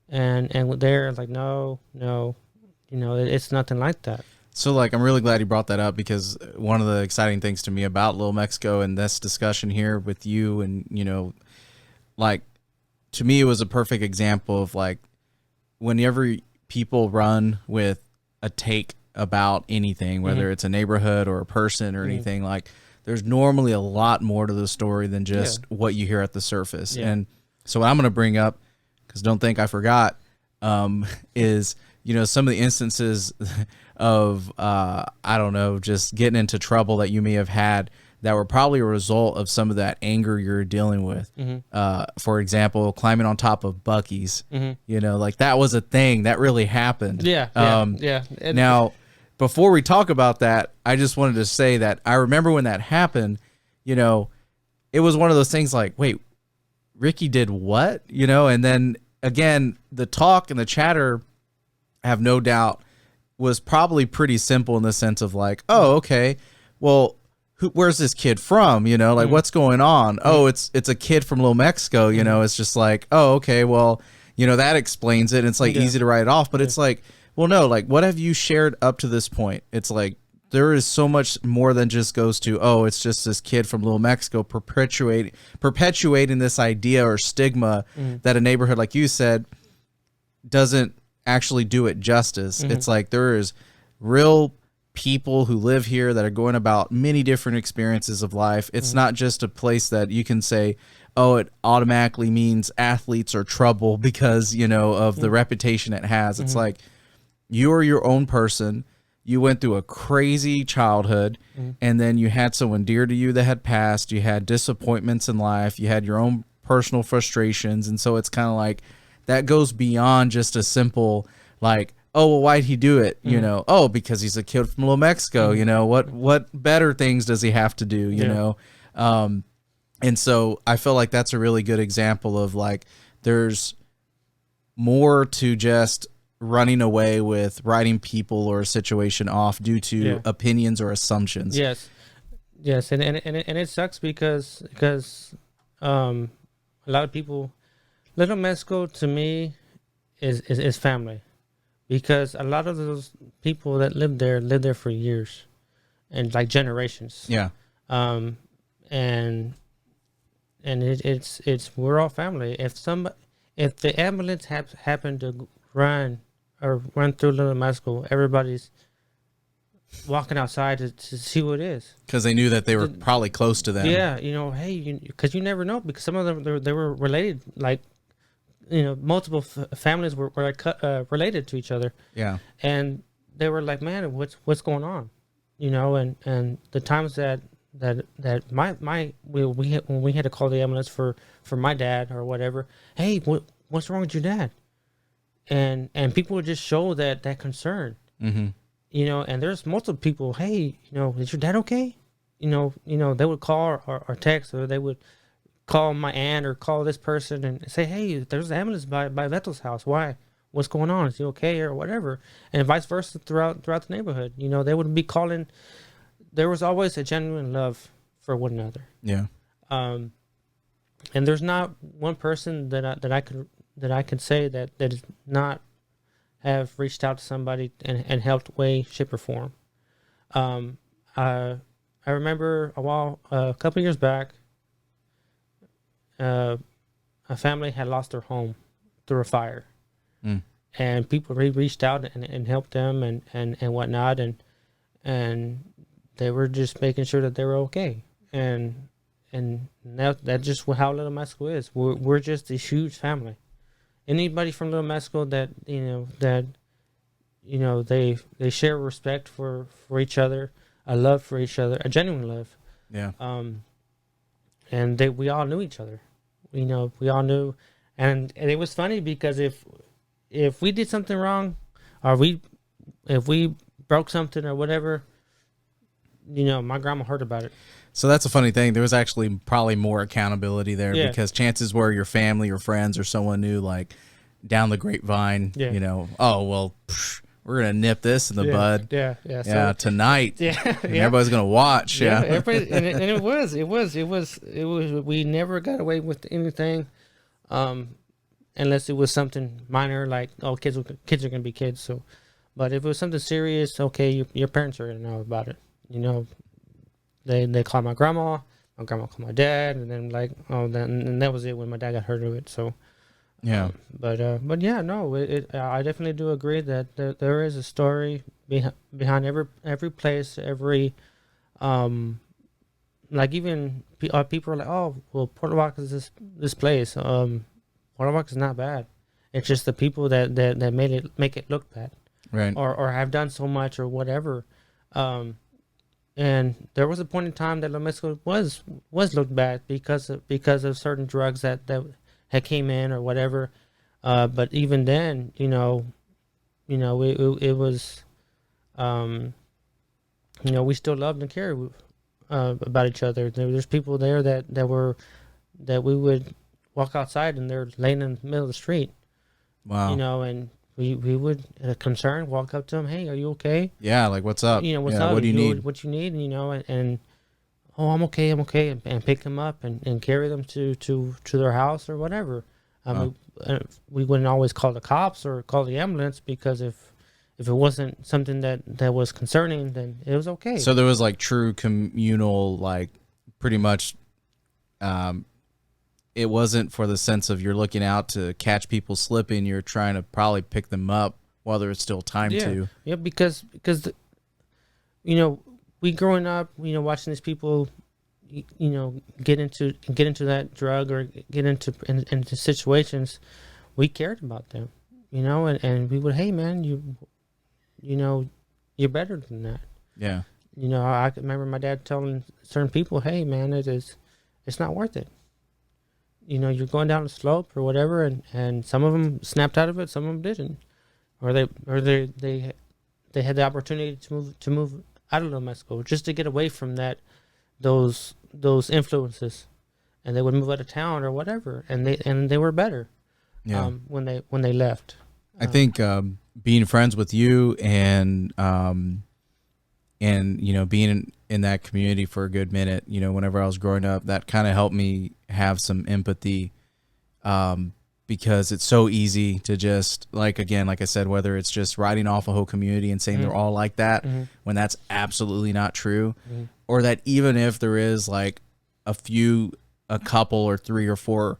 Speaker 1: they're like, no, you know, it's nothing like that.
Speaker 2: So like, I'm really glad you brought that up, because one of the exciting things to me about Little Mexico and this discussion here with you, and you know, like, to me it was a perfect example of like, whenever people run with a take about anything, whether it's a neighborhood or a person or anything, like, there's normally a lot more to the story than just what you hear at the surface. And so what I'm going to bring up, because don't think I forgot, is, you know, some of the instances of, I don't know, just getting into trouble that you may have had that were probably a result of some of that anger you're dealing with. For example, climbing on top of Buc-ee's, you know, like, that was a thing that really happened. Now, before we talk about that, I just wanted to say that I remember when that happened, you know, it was one of those things like, wait, Ricky did what? You know, and then again, the talk and the chatter, I have no doubt, was probably pretty simple in the sense of like, oh, okay, well, where's this kid from? You know, like, what's going on? Oh, it's a kid from Little Mexico. You know, it's just like, oh, okay, well, you know, that explains it. And it's like easy to write it off, but it's like, well, no, like, what have you shared up to this point? It's like, there is so much more than just goes to, oh, it's just this kid from Little Mexico perpetuating this idea or stigma that a neighborhood, like you said, doesn't actually do it justice. It's like, there is real people who live here that are going about many different experiences of life. It's not just a place that you can say, oh, it automatically means athletes are trouble because, you know, of the reputation it has. It's like, you are your own person. You went through a crazy childhood, and then you had someone dear to you that had passed. You had disappointments in life. You had your own personal frustrations. And so it's kind of like, that goes beyond just a simple, like, oh, well, why'd he do it? You know, oh, because he's a kid from Little Mexico. You know, what better things does he have to do, you know? And so I feel like that's a really good example of like, there's more to just running away with writing people or a situation off due to opinions or assumptions.
Speaker 1: Yes, and it sucks because a lot of people, Little Mexico to me is family, because a lot of those people that live there for years and like generations.
Speaker 2: Yeah.
Speaker 1: and it's we're all family. If the ambulance happened to run through Little Mexico, everybody's walking outside to see what it is.
Speaker 2: Because they knew that they were probably close to them.
Speaker 1: Yeah, hey, because you never know, because some of them they were related, like, multiple families were like related to each other.
Speaker 2: Yeah.
Speaker 1: And they were like, man, what's going on? And the times that when we had to call the ambulance for my dad or whatever, hey, what's wrong with your dad? And people would just show that concern.
Speaker 2: Mm-hmm.
Speaker 1: And there's multiple people, hey, is your dad okay? They would call or text, or they would call my aunt or call this person and say, hey, there's an ambulance by Vettel's house. Why? What's going on? Is he okay or whatever? And vice versa throughout the neighborhood. They would be calling. There was always a genuine love for one another.
Speaker 2: Yeah.
Speaker 1: And there's not one person that I could say that does not have reached out to somebody and helped way, shape, or form. I remember a couple of years back, a family had lost their home through a fire. And people reached out and helped them and whatnot, and they were just making sure that they were okay. And that's just how Little Mexico is. We're just a huge family. Anybody from Little Mexico that they share respect for each other, a love for each other, a genuine love.
Speaker 2: Yeah.
Speaker 1: And we all knew each other. We all knew, and it was funny because if we did something wrong, or if we broke something or whatever, my grandma heard about it.
Speaker 2: So that's a funny thing. There was actually probably more accountability there,
Speaker 1: Yeah.
Speaker 2: because chances were your family or friends or someone knew, like, down the grapevine,
Speaker 1: Yeah.
Speaker 2: oh, well, we're going to nip this in the bud.
Speaker 1: Yeah.
Speaker 2: Yeah, tonight.
Speaker 1: Yeah.
Speaker 2: And everybody's going to watch. Yeah.
Speaker 1: Everybody, and it was. We never got away with anything, unless it was something minor, like, kids are going to be kids. So, but if it was something serious, okay, your parents are going to know about it. They called my grandma called my dad, and then and that was it when my dad got heard of it. So,
Speaker 2: Yeah.
Speaker 1: But yeah, no, I definitely do agree that there is a story behind every place, every, like, even people are like, oh, well, Puerto Vallarta is this place. Puerto Vallarta is not bad. It's just the people that make it look bad,
Speaker 2: Right.
Speaker 1: or have done so much or whatever. And there was a point in time that La Mexico was looked bad because of certain drugs that had came in or whatever. But even then, it was, we still loved and cared about each other. There's people there that we would walk outside and they're laying in the middle of the street.
Speaker 2: Wow.
Speaker 1: And we would, concerned, walk up to them, hey, are you okay?
Speaker 2: Yeah, like, what's up?
Speaker 1: What's
Speaker 2: Yeah,
Speaker 1: up?
Speaker 2: what do you need?
Speaker 1: What you need, and oh, I'm okay, and pick them up and carry them to their house or whatever. We wouldn't always call the cops or call the ambulance, because if it wasn't something that was concerning, then it was okay.
Speaker 2: So there was, like, true communal, like, pretty much, it wasn't for the sense of you're looking out to catch people slipping. You're trying to probably pick them up while there's still time to.
Speaker 1: Yeah, because we growing up, watching these people, get into that drug or get into situations, we cared about them, and we would, hey man, you're better than that.
Speaker 2: Yeah.
Speaker 1: I remember my dad telling certain people, hey man, it's not worth it. You're going down the slope or whatever, and some of them snapped out of it, some of them didn't, or they had the opportunity to move out of Little Mexico just to get away from those influences, and they would move out of town or whatever, and they were better.
Speaker 2: Yeah.
Speaker 1: When they left.
Speaker 2: I think being friends with you and being in that community for a good minute, whenever I was growing up, that kind of helped me have some empathy, because it's so easy to just, like I said, whether it's just writing off a whole community and saying they're all like that, when that's absolutely not true, or that even if there is, like, a couple or 3 or 4,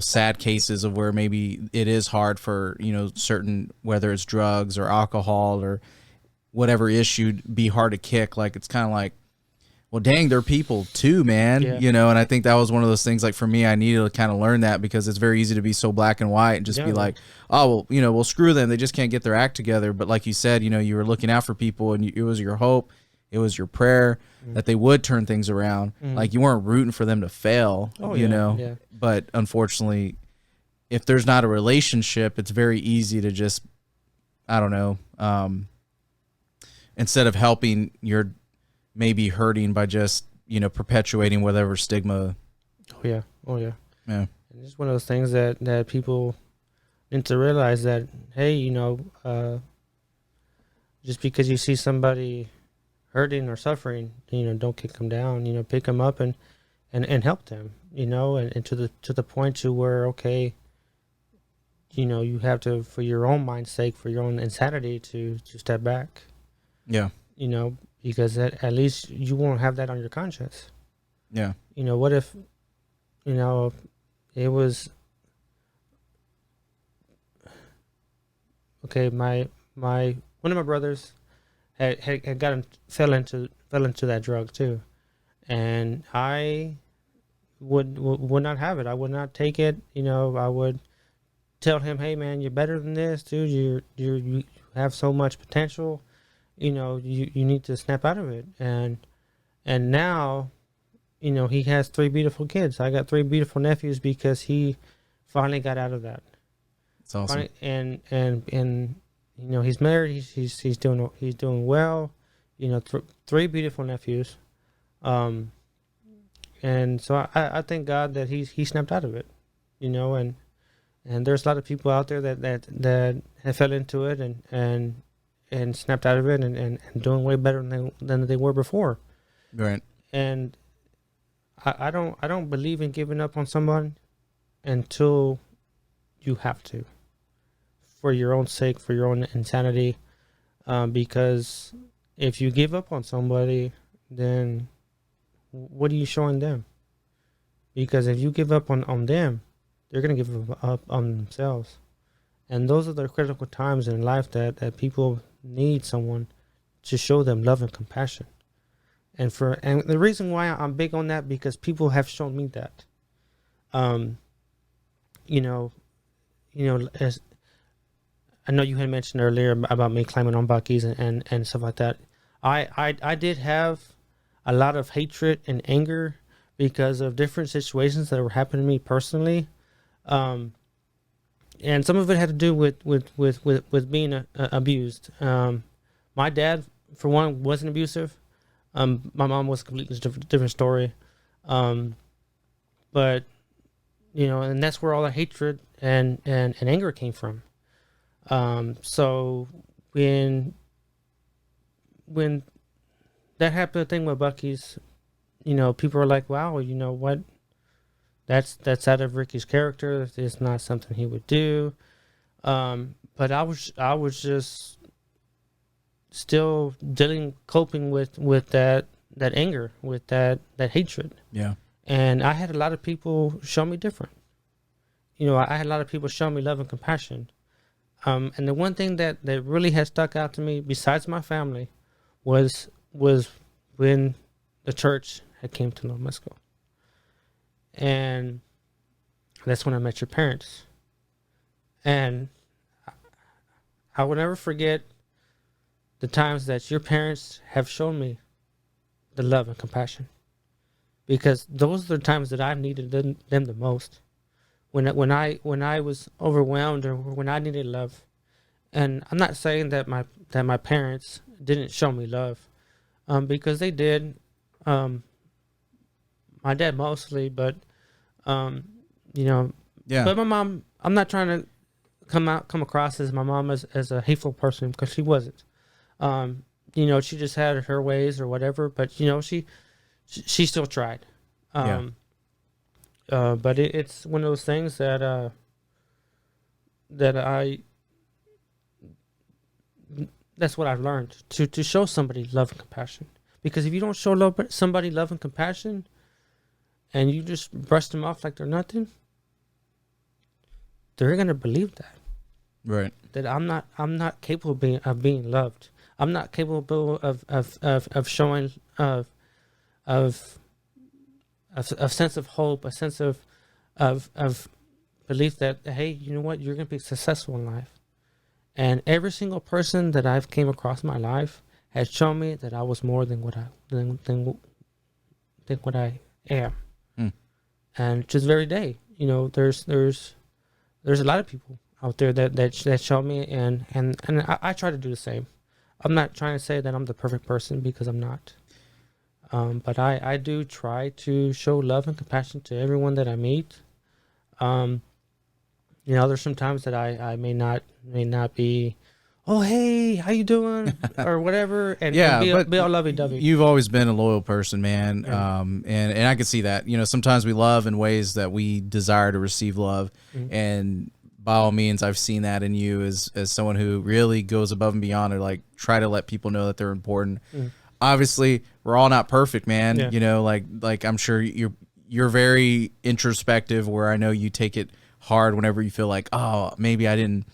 Speaker 2: sad cases of where maybe it is hard for, certain, whether it's drugs or alcohol or whatever issue, be hard to kick. Like, it's kind of like, well, dang, they're people too, man.
Speaker 1: Yeah.
Speaker 2: And I think that was one of those things, like, for me, I needed to kind of learn that, because it's very easy to be so black and white and just be like, oh, well, well, screw them. They just can't get their act together. But like you said, you were looking out for people, and it was your hope. It was your prayer that they would turn things around. Like, you weren't rooting for them to fail,
Speaker 1: Yeah.
Speaker 2: But unfortunately, if there's not a relationship, it's very easy to just, I don't know, instead of helping, you're maybe hurting by just, perpetuating whatever stigma.
Speaker 1: Oh yeah.
Speaker 2: Yeah.
Speaker 1: And it's one of those things that people need to realize that, hey, just because you see somebody hurting or suffering, don't kick them down, pick them up and help them, and to the point to where, okay, you have to, for your own mind's sake, for your own insanity, to step back.
Speaker 2: Yeah.
Speaker 1: Because at least you won't have that on your conscience.
Speaker 2: Yeah.
Speaker 1: What if, it was, okay, my one of my brothers had fell into that drug too, and I would not have it. I would not take it. I would tell him, hey man, you're better than this, dude. You have so much potential. You need to snap out of it. And now, he has 3 beautiful kids. I got 3 beautiful nephews because he finally got out of that.
Speaker 2: It's awesome.
Speaker 1: And he's married. He's doing well. 3 beautiful nephews. And so I thank God that he snapped out of it. And there's a lot of people out there that have fell into it and snapped out of it and doing way better than they were before.
Speaker 2: Right.
Speaker 1: And I don't believe in giving up on someone until you have to, for your own sake, for your own insanity. Because if you give up on somebody, then what are you showing them? Because if you give up on them, they're going to give up on themselves. And those are the critical times in life that people need someone to show them love and compassion. And the reason why I'm big on that, because people have shown me that. As I know you had mentioned earlier about me climbing on Buc-ee's and stuff like that. I did have a lot of hatred and anger because of different situations that were happening to me personally. And some of it had to do with being abused. My dad, for one, wasn't abusive. My mom was a completely different story. But and that's where all the hatred and anger came from. So when that happened, the thing with Buc-ee's, people are like, wow, what? That's out of Ricky's character. It's not something he would do. But I was just still coping with that anger, with that hatred.
Speaker 2: Yeah.
Speaker 1: And I had a lot of people show me different. I had a lot of people show me love and compassion. And the one thing that really has stuck out to me, besides my family, was when the church had came to New Mexico. And that's when I met your parents. And I will never forget the times that your parents have shown me the love and compassion. Because those are the times that I needed them the most. When I was overwhelmed, or when I needed love. And I'm not saying that my parents didn't show me love, because they did. My dad mostly, but
Speaker 2: Yeah.
Speaker 1: But my mom, I'm not trying to come across as my mom as a hateful person, because she wasn't. She just had her ways or whatever, but she still tried. But it's one of those things that that's what I've learned, to show somebody love and compassion. Because if you don't show somebody love and compassion, and you just brush them off like they're nothing, they're gonna believe that.
Speaker 2: Right.
Speaker 1: That I'm not capable of being loved. I'm not capable of showing of a sense of hope, a sense of belief that, hey, you know what, you're gonna be successful in life. And every single person that I've came across in my life has shown me that I was more than what I am.
Speaker 2: Hmm.
Speaker 1: And just very day, you know, there's a lot of people out there that show me, and I try to do the same. I'm not trying to say that I'm the perfect person, because I'm not. But I do try to show love and compassion to everyone that I meet. You know, there's some times that I may not be, oh, hey, how you doing, or whatever, and be all lovey-dovey.
Speaker 2: You've always been a loyal person, man.
Speaker 1: Yeah.
Speaker 2: And I can see that. You know, sometimes we love in ways that we desire to receive love, and by all means, I've seen that in you as someone who really goes above and beyond to like try to let people know that they're important. Obviously, we're all not perfect, man.
Speaker 1: Yeah.
Speaker 2: You know, like I'm sure you're very introspective, where I know you take it hard whenever you feel like, oh, maybe I didn't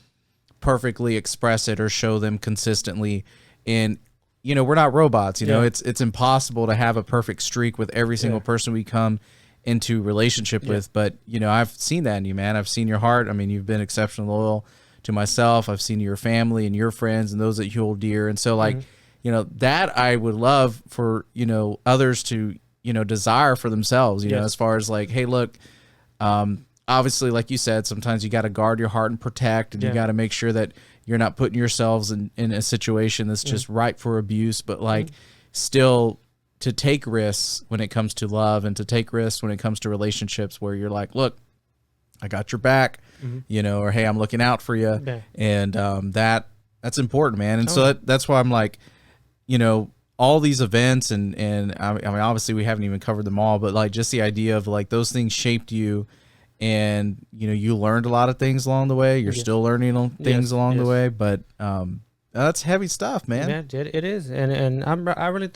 Speaker 2: perfectly express it or show them consistently. And you know, we're not robots. You know, it's impossible to have a perfect streak with every single person we come into relationship with. But you know, I've seen that in you, man. I've seen your heart. I mean, you've been exceptionally loyal to myself. I've seen your family and your friends and those that you hold dear. And so, like, you know, that I would love for, you know, others to, you know, desire for themselves. You know, as far as like, hey, look, obviously, like you said, sometimes you got to guard your heart and protect, and you got to make sure that you're not putting yourselves in a situation that's just ripe for abuse, but like still to take risks when it comes to love, and to take risks when it comes to relationships where you're like, look, I got your back, you know, or hey, I'm looking out for you. And that's important, man. And so that's why I'm like, you know, all these events and I mean, obviously we haven't even covered them all, but like just the idea of like those things shaped you. And, you know, you learned a lot of things along the way. You're still learning things along the way. But that's heavy stuff, man.
Speaker 1: Yeah, it is. And I really,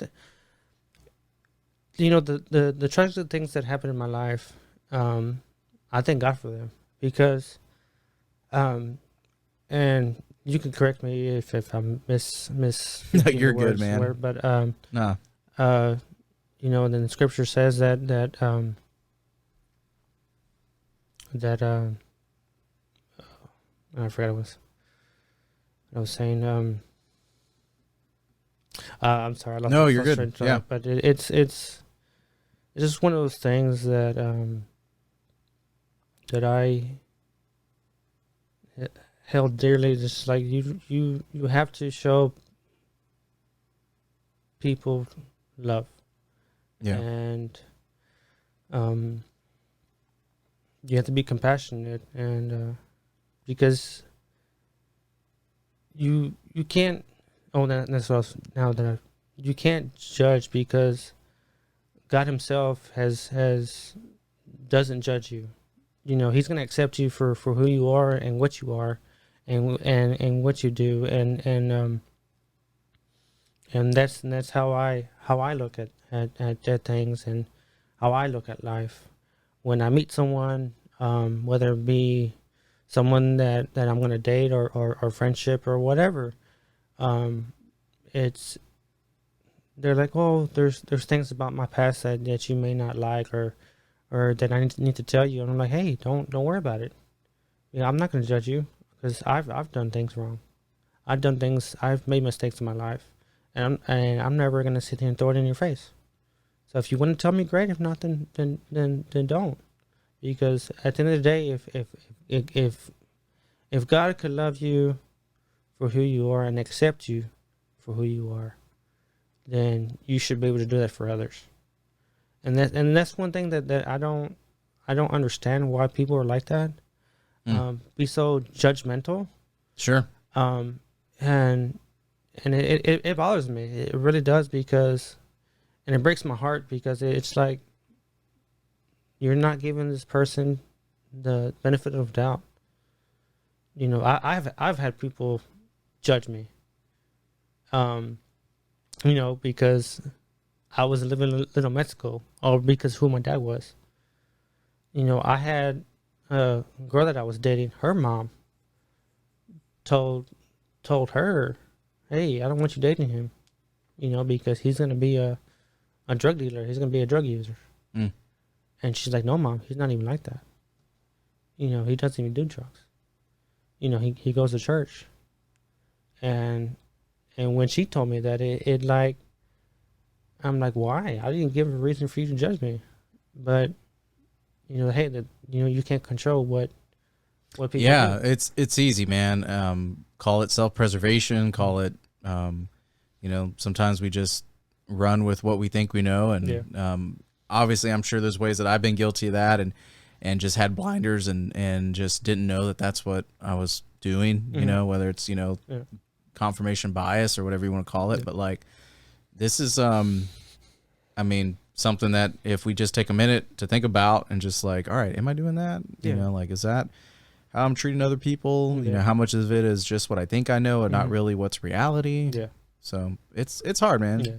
Speaker 1: you know, the tragic things that happened in my life, I thank God for them. Because, and you can correct me if I'm miss
Speaker 2: No, you're good, man.
Speaker 1: Somewhere, but,
Speaker 2: Nah.
Speaker 1: you know, then the scripture says that I forgot what I was saying. I'm sorry. I lost
Speaker 2: No, you're good. Yeah.
Speaker 1: But it's just one of those things that that I held dearly. Just like you have to show people love.
Speaker 2: Yeah.
Speaker 1: And you have to be compassionate, and because you can't. Oh, that's what I was, now that you can't judge, because God Himself doesn't judge you. You know, He's gonna accept you for who you are and what you are, and what you do, and that's how I look at things, and how I look at life. When I meet someone, whether it be someone that I'm going to date or friendship or whatever, they're like, oh, there's things about my past that you may not like, or that I need to tell you. And I'm like, hey, don't worry about it. You know, I'm not going to judge you, because I've done things wrong. I've made mistakes in my life, and I'm never going to sit here and throw it in your face. So if you want to tell me, great. If not, then don't. Because at the end of the day, if God could love you for who you are and accept you for who you are, then you should be able to do that for others. And that's one thing that I don't understand, why people are like that. Be so judgmental.
Speaker 2: Sure.
Speaker 1: And it bothers me. It really does, because. And it breaks my heart, because it's like you're not giving this person the benefit of doubt. You know, I've had people judge me. You know, because I was living in Little Mexico, or because who my dad was. I had a girl that I was dating. Her mom told her, "Hey, I don't want you dating him, because he's gonna be a drug dealer. He's gonna be a drug user."
Speaker 2: Mm.
Speaker 1: And she's like, "No, mom, he's not even like that. He doesn't even do drugs. He goes to church." And when she told me that, it like, I'm like, why? I didn't give a reason for you to judge me, but hey, that you can't control what people
Speaker 2: Yeah,
Speaker 1: do.
Speaker 2: it's easy, man. Call it self-preservation, call it sometimes we just run with what we think we know, and
Speaker 1: Yeah.
Speaker 2: obviously I'm sure there's ways that I've been guilty of that, and just had blinders and just didn't know that that's what I was doing, whether it's
Speaker 1: Yeah.
Speaker 2: confirmation bias or whatever you want to call it.
Speaker 1: Yeah.
Speaker 2: But like, this is I mean, something that if we just take a minute to think about and just like, all right, am I doing that?
Speaker 1: Yeah.
Speaker 2: Like, is that how I'm treating other people?
Speaker 1: Yeah.
Speaker 2: How much of it is just what I think I know and not
Speaker 1: Mhm.
Speaker 2: really what's reality?
Speaker 1: Yeah.
Speaker 2: So it's hard, man.
Speaker 1: Yeah.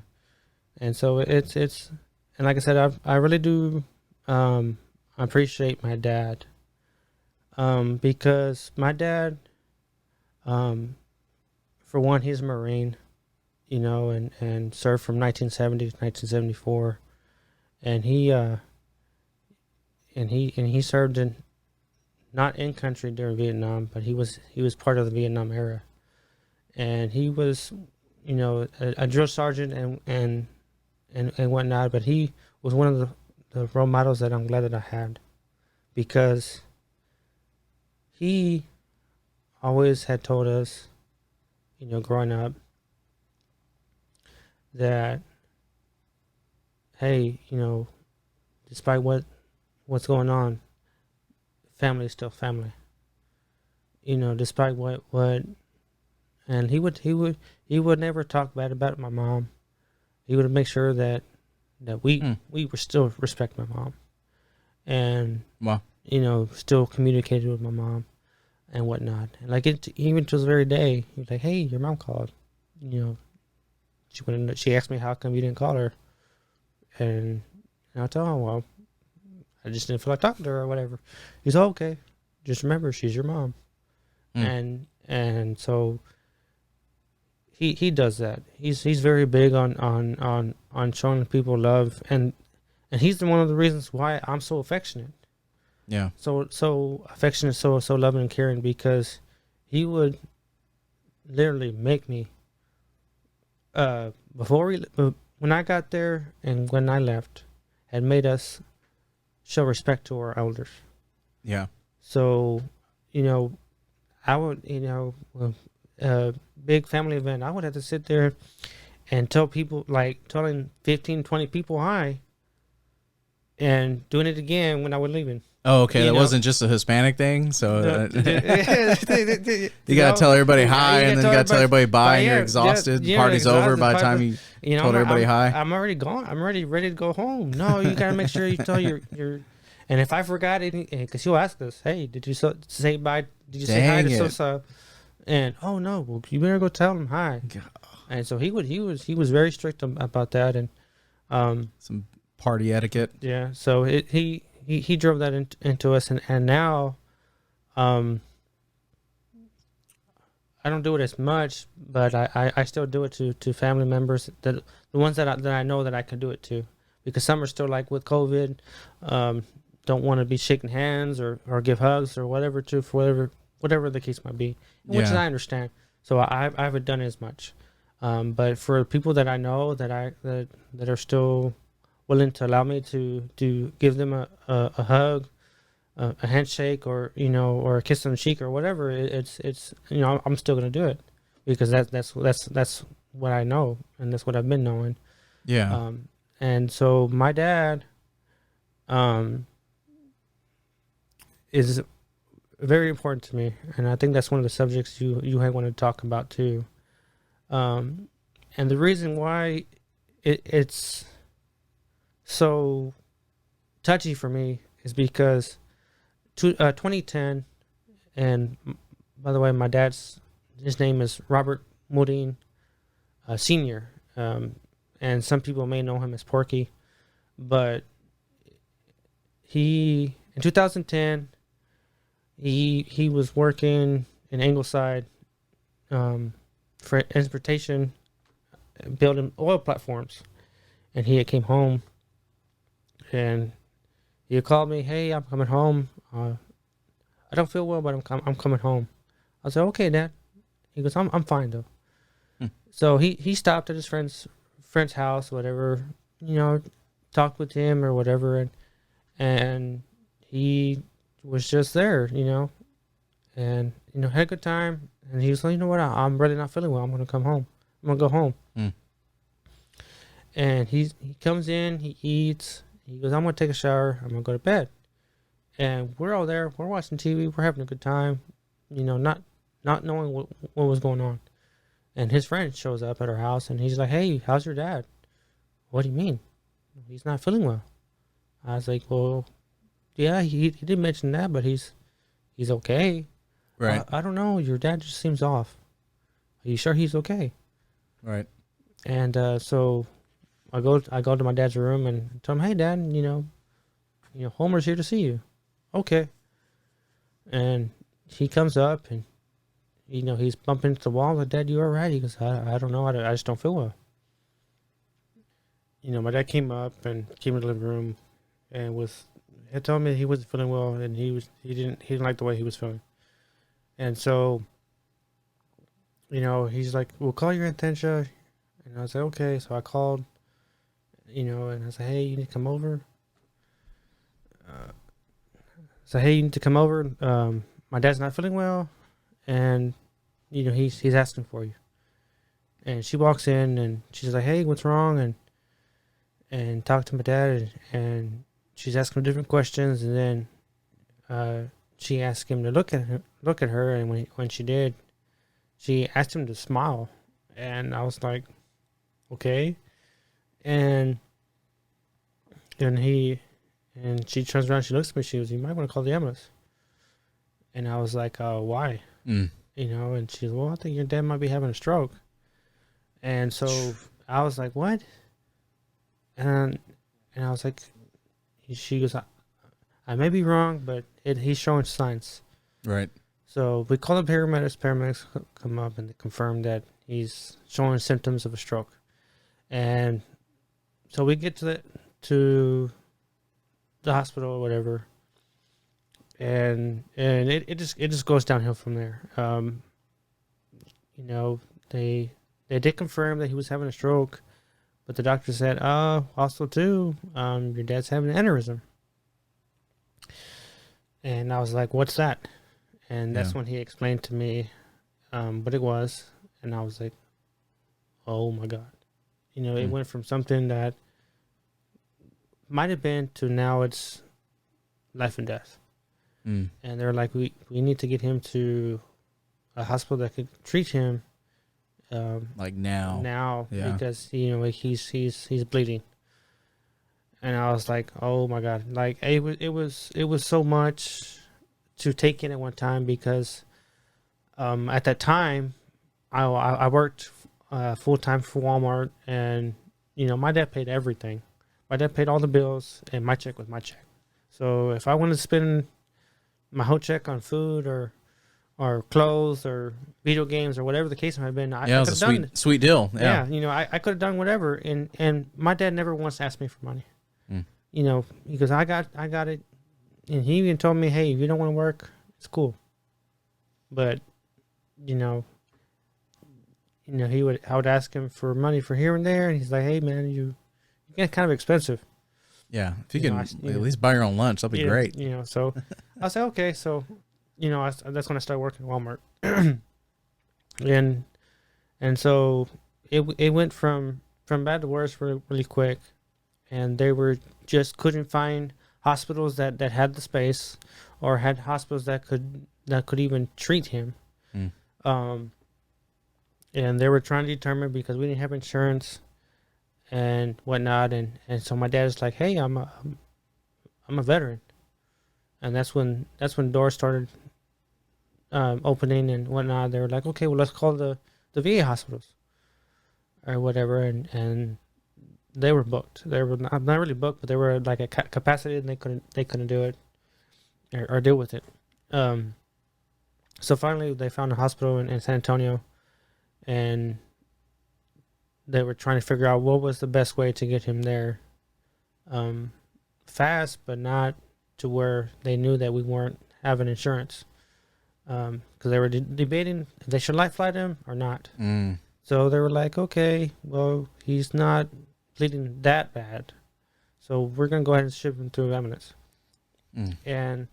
Speaker 1: And so it's and like I said, I really do appreciate my dad, because my dad, for one, he's a Marine, and served from 1970 to 1974, and he served in, not in country during Vietnam, but he was part of the Vietnam era, and he was a drill sergeant and whatnot, but he was one of the role models that I'm glad that I had, because he always had told us, growing up, that, hey, despite what's going on, family is still family. Despite what, and he would never talk bad about my mom. He would make sure that we were still respect my mom, and
Speaker 2: Wow.
Speaker 1: still communicated with my mom and whatnot. And like even to this very day, he was like, "Hey, your mom called. She asked me how come you didn't call her," and I told him, "Well, I just didn't feel like talking to her or whatever." He's like, "Okay, just remember she's your mom," and so he does that. He's very big on showing people love, and he's one of the reasons why I'm so affectionate.
Speaker 2: Yeah.
Speaker 1: So affectionate, so loving and caring, because he would literally make me, when I got there and when I left, had made us show respect to our elders.
Speaker 2: Yeah.
Speaker 1: So, I would, a big family event, I would have to sit there and tell people, like telling 15, 20 people hi, and doing it again when I was leaving.
Speaker 2: Oh, okay. That wasn't just a Hispanic thing. So you gotta tell everybody hi, and then you gotta tell everybody bye, and you're exhausted. Party's over by the time you told everybody hi.
Speaker 1: I'm already gone. I'm already ready to go home. No, you gotta make sure you tell your. And if I forgot it, because he'll ask us, "Hey, did you say bye? Did you say hi to so-so?" And oh no, well, you better go tell him hi. And so he was very strict about that, and
Speaker 2: some party etiquette.
Speaker 1: Yeah. So he drove that into us, and now, I don't do it as much, but I still do it to family members, that the ones that I know that I can do it to, because some are still, like with COVID, don't want to be shaking hands or give hugs or whatever, for whatever the case might be, which I understand. So I haven't done it as much, but for people that I know that are still willing to allow me to give them a hug, a handshake, or or a kiss on the cheek or whatever, it's I'm still gonna do it, because that's what I know, and that's what I've been knowing.
Speaker 2: Yeah.
Speaker 1: And so my dad is very important to me, and I think that's one of the subjects you had wanted to talk about too. And the reason why it's so touchy for me is because 2010, and by the way, my his name is Robert Morin, Senior, and some people may know him as Porky, but he in 2010, he was working in Ingleside, for transportation, building oil platforms, and he had came home, and he called me, "Hey, I'm coming home. I don't feel well, but I'm coming home." I said, "Okay, Dad." He goes, "I'm fine though." So he stopped at his friend's house, whatever, talked with him or whatever, and he was just there, and had a good time. And he was like, "You know what? I'm really not feeling well. I'm gonna come home. I'm gonna go home." And he comes in, he eats. He goes, "I'm gonna take a shower. I'm gonna go to bed." And we're all there. We're watching TV. We're having a good time, not knowing what was going on. And his friend shows up at our house, and he's like, "Hey, how's your dad?" "What do you mean? He's not feeling well." I was like, "Well, yeah, he did mention that, but he's okay."
Speaker 2: Right.
Speaker 1: I don't know. Your dad just seems off. Are you sure he's okay?
Speaker 2: Right.
Speaker 1: And so I go to my dad's room and tell him, "Hey, Dad, Homer's here to see you." "Okay." And he comes up and he's bumping into the wall. Like, "Dad, you all right?" He goes, I don't know. I just don't feel well." My dad came up and came in the living room and had told me he wasn't feeling well, and he didn't like the way he was feeling. And so, he's like, "We'll call your Intensia." And I was like, "Okay." So I called, and I said, "Hey, you need to come over." "Hey, you need to come over. My dad's not feeling well, and he's asking for you." And she walks in and she's like, "Hey, what's wrong?" And talk to my dad, and she's asking him different questions, and then she asked him to look at her, and when she did, she asked him to smile, and I was like, "Okay," and she turns around, she looks at me, she goes, "You might want to call the ambulance." And I was like, "Why?" And she's, "Well, I think your dad might be having a stroke." And so I was like, "What?" And I was like, she goes, I may be wrong, but he's showing signs."
Speaker 2: Right.
Speaker 1: So we call the paramedics. Paramedics come up and they confirm that he's showing symptoms of a stroke. And so we get to the hospital or whatever, and it just goes downhill from there. They did confirm that he was having a stroke, but the doctor said, also too, your dad's having an aneurysm." And I was like, "What's that?" And that's when he explained to me what it was, and I was like, "Oh my God." It went from something that might have been to now it's life and death. And they're like, we need to get him to a hospital that could treat him
Speaker 2: like now. Yeah.
Speaker 1: Because he's bleeding. And I was like, "Oh my God." Like it was so much to take in at one time, because at that time I worked full time for Walmart, and my dad paid everything. My dad paid all the bills, and my check was my check. So if I wanted to spend my whole check on food or clothes or video games or whatever the case might have been,
Speaker 2: it was a sweet deal. Yeah.
Speaker 1: I could have done whatever, and my dad never once asked me for money. Because I got it, and he even told me, "Hey, if you don't want to work, it's cool." But I would ask him for money for here and there, and he's like, "Hey man, you get kind of expensive."
Speaker 2: Yeah, if you can at least buy your own lunch, that'd be great.
Speaker 1: So I was like, okay, so that's when I started working at Walmart, and so it went from bad to worse really, really quick, and they just couldn't find hospitals that had the space, or had hospitals that could even treat him. And they were trying to determine, because we didn't have insurance and whatnot, and so my dad is like, "Hey, I'm a veteran," and that's when doors started opening and whatnot. They were like, "Okay, well, let's call the VA hospitals or whatever," and they were booked. They were not really booked, but they were like at capacity, and they couldn't do it. or deal with it. So finally, they found a hospital in San Antonio, and they were trying to figure out what was the best way to get him there, fast, but not to where they knew that we weren't having insurance. Because they were debating if they should life flight him or not.
Speaker 2: Mm.
Speaker 1: So they were like, okay, well, he's not bleeding that bad, so we're gonna go ahead and ship him through ambulance.
Speaker 2: Mm.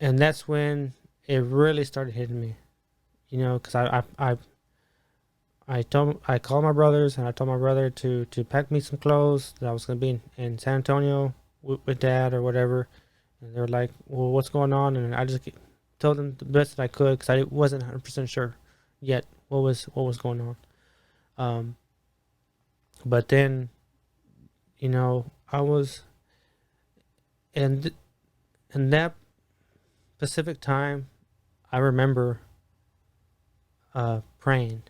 Speaker 1: And that's when it really started hitting me, because I called my brothers, and I told my brother to pack me some clothes that I was gonna be in San Antonio with Dad or whatever, and they were like, well, what's going on? And I just told them the best that I could, because I wasn't 100% sure yet what was going on. But then, I was in that specific time. I remember praying,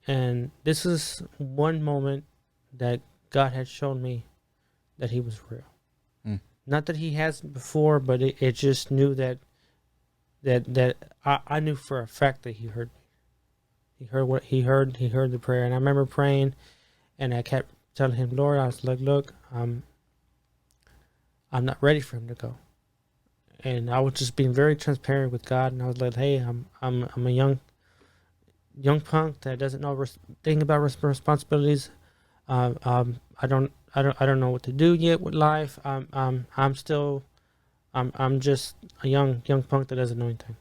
Speaker 1: and this is one moment that God had shown me that He was real. Not that He hasn't before, but it just knew that I knew for a fact that He heard me. He heard what He heard. He heard the prayer, and I remember praying, and I kept telling Him, Lord, I was like, look, I'm not ready for him to go. And I was just being very transparent with God, and I was like, hey, I'm a young punk that doesn't know anything about responsibilities. I don't know what to do yet with life. I'm just a young punk that doesn't know anything.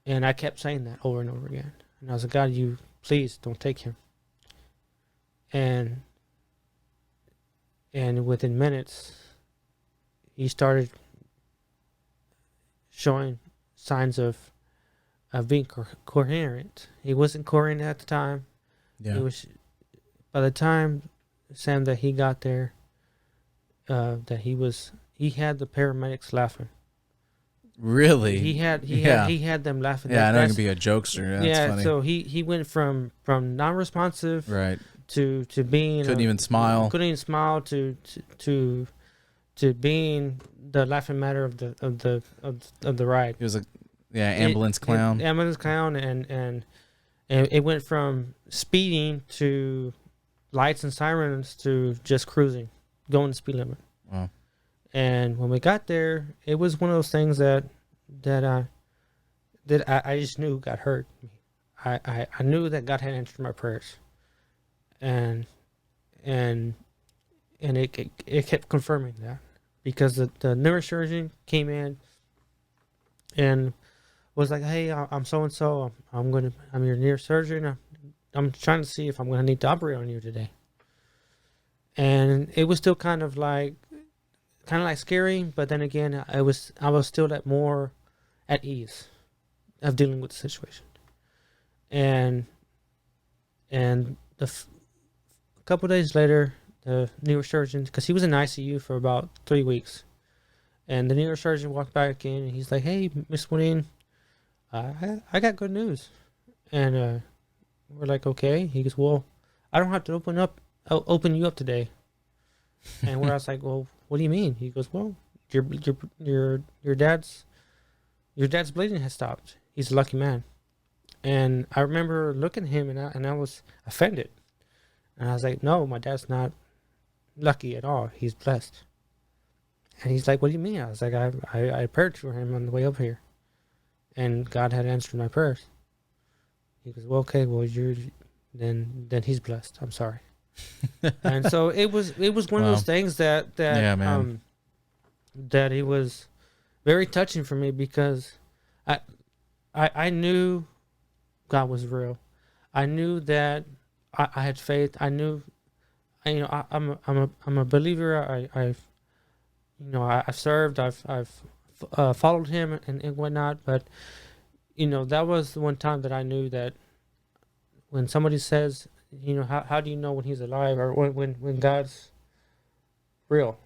Speaker 1: And I kept saying that over and over again. And I was like, God, you please don't take him. And within minutes, he started showing signs of being coherent. He wasn't coherent at the time.
Speaker 2: Yeah.
Speaker 1: He was. By the time, Sam, that he got there, he had the paramedics laughing.
Speaker 2: Really?
Speaker 1: He had them laughing.
Speaker 2: Yeah, I know he can be a jokester. That's funny.
Speaker 1: So he went from non-responsive,
Speaker 2: right,
Speaker 1: to being
Speaker 2: couldn't even smile
Speaker 1: to being the laughing matter of the ride.
Speaker 2: He was a ambulance clown.
Speaker 1: Ambulance clown, and it went from speeding to lights and sirens to just cruising, going the speed limit.
Speaker 2: Wow.
Speaker 1: And when we got there, it was one of those things that I just knew God heard me. I knew that God had answered my prayers, and it kept confirming that, because the neurosurgeon came in and was like, "Hey, I'm so and so. I'm your neurosurgeon. I'm trying to see if I'm going to need to operate on you today." And it was still kind of like scary, but then again, I was still more at ease of dealing with the situation. And a couple of days later, the neurosurgeon, because he was in ICU for about 3 weeks, and the neurosurgeon walked back in, and he's like, "Hey, Miss Morin, I got good news." And we're like, "Okay." He goes, "Well, I don't have to open you up today." And I was like, "Well, what do you mean?" He goes, "Well, your dad's bleeding has stopped. He's a lucky man." And I remember looking at him, and I was offended. And I was like, "No, my dad's not lucky at all. He's blessed." And he's like, "What do you mean?" I was like, I prayed for him on the way up here, and God had answered my prayers." He goes, "Well, okay, well, then he's blessed. I'm sorry." And so it was one of those things that
Speaker 2: yeah, man.
Speaker 1: that it was very touching for me, because I knew God was real. I knew that I had faith. I knew, I'm a believer. I've served. I've followed Him and whatnot. But that was the one time that I knew that when somebody says, how do you know when He's alive, or when God's real?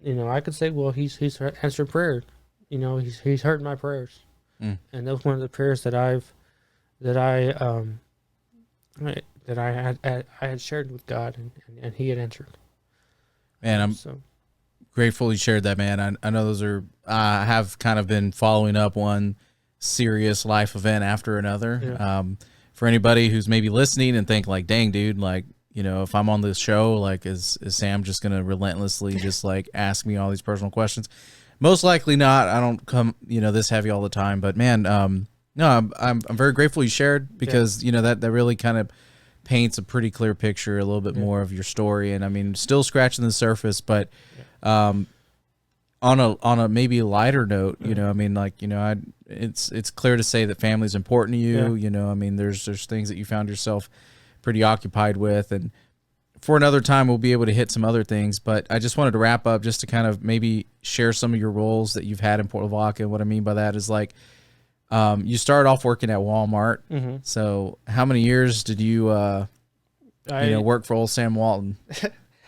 Speaker 1: I could say, well, He's answered prayer. He's heard my prayers. And that was one of the prayers that I had shared with God, and He had answered.
Speaker 2: Man, I'm Grateful you shared that, man. I know those are, I have kind of been following up one serious life event after another.
Speaker 1: Yeah.
Speaker 2: For anybody who's maybe listening and think like, dang, dude, like, you know, if I'm on this show, like, is Sam just going to relentlessly just like ask me all these personal questions? Most likely not. I don't come, you know, this heavy all the time, but man, no, I'm very grateful you shared, because, you know, that really kind of paints a pretty clear picture, a little bit more of your story. And I mean, still scratching the surface, but, on a maybe lighter note, you know, I mean, like, you know, it's clear to say that family is important to you. You know, I mean, there's things that you found yourself pretty occupied with, and for another time we'll be able to hit some other things. But I just wanted to wrap up just to kind of maybe share some of your roles that you've had in Port Lavaca. And what I mean by that is, like, you started off working at Walmart. So how many years did you, you know, work for old Sam Walton?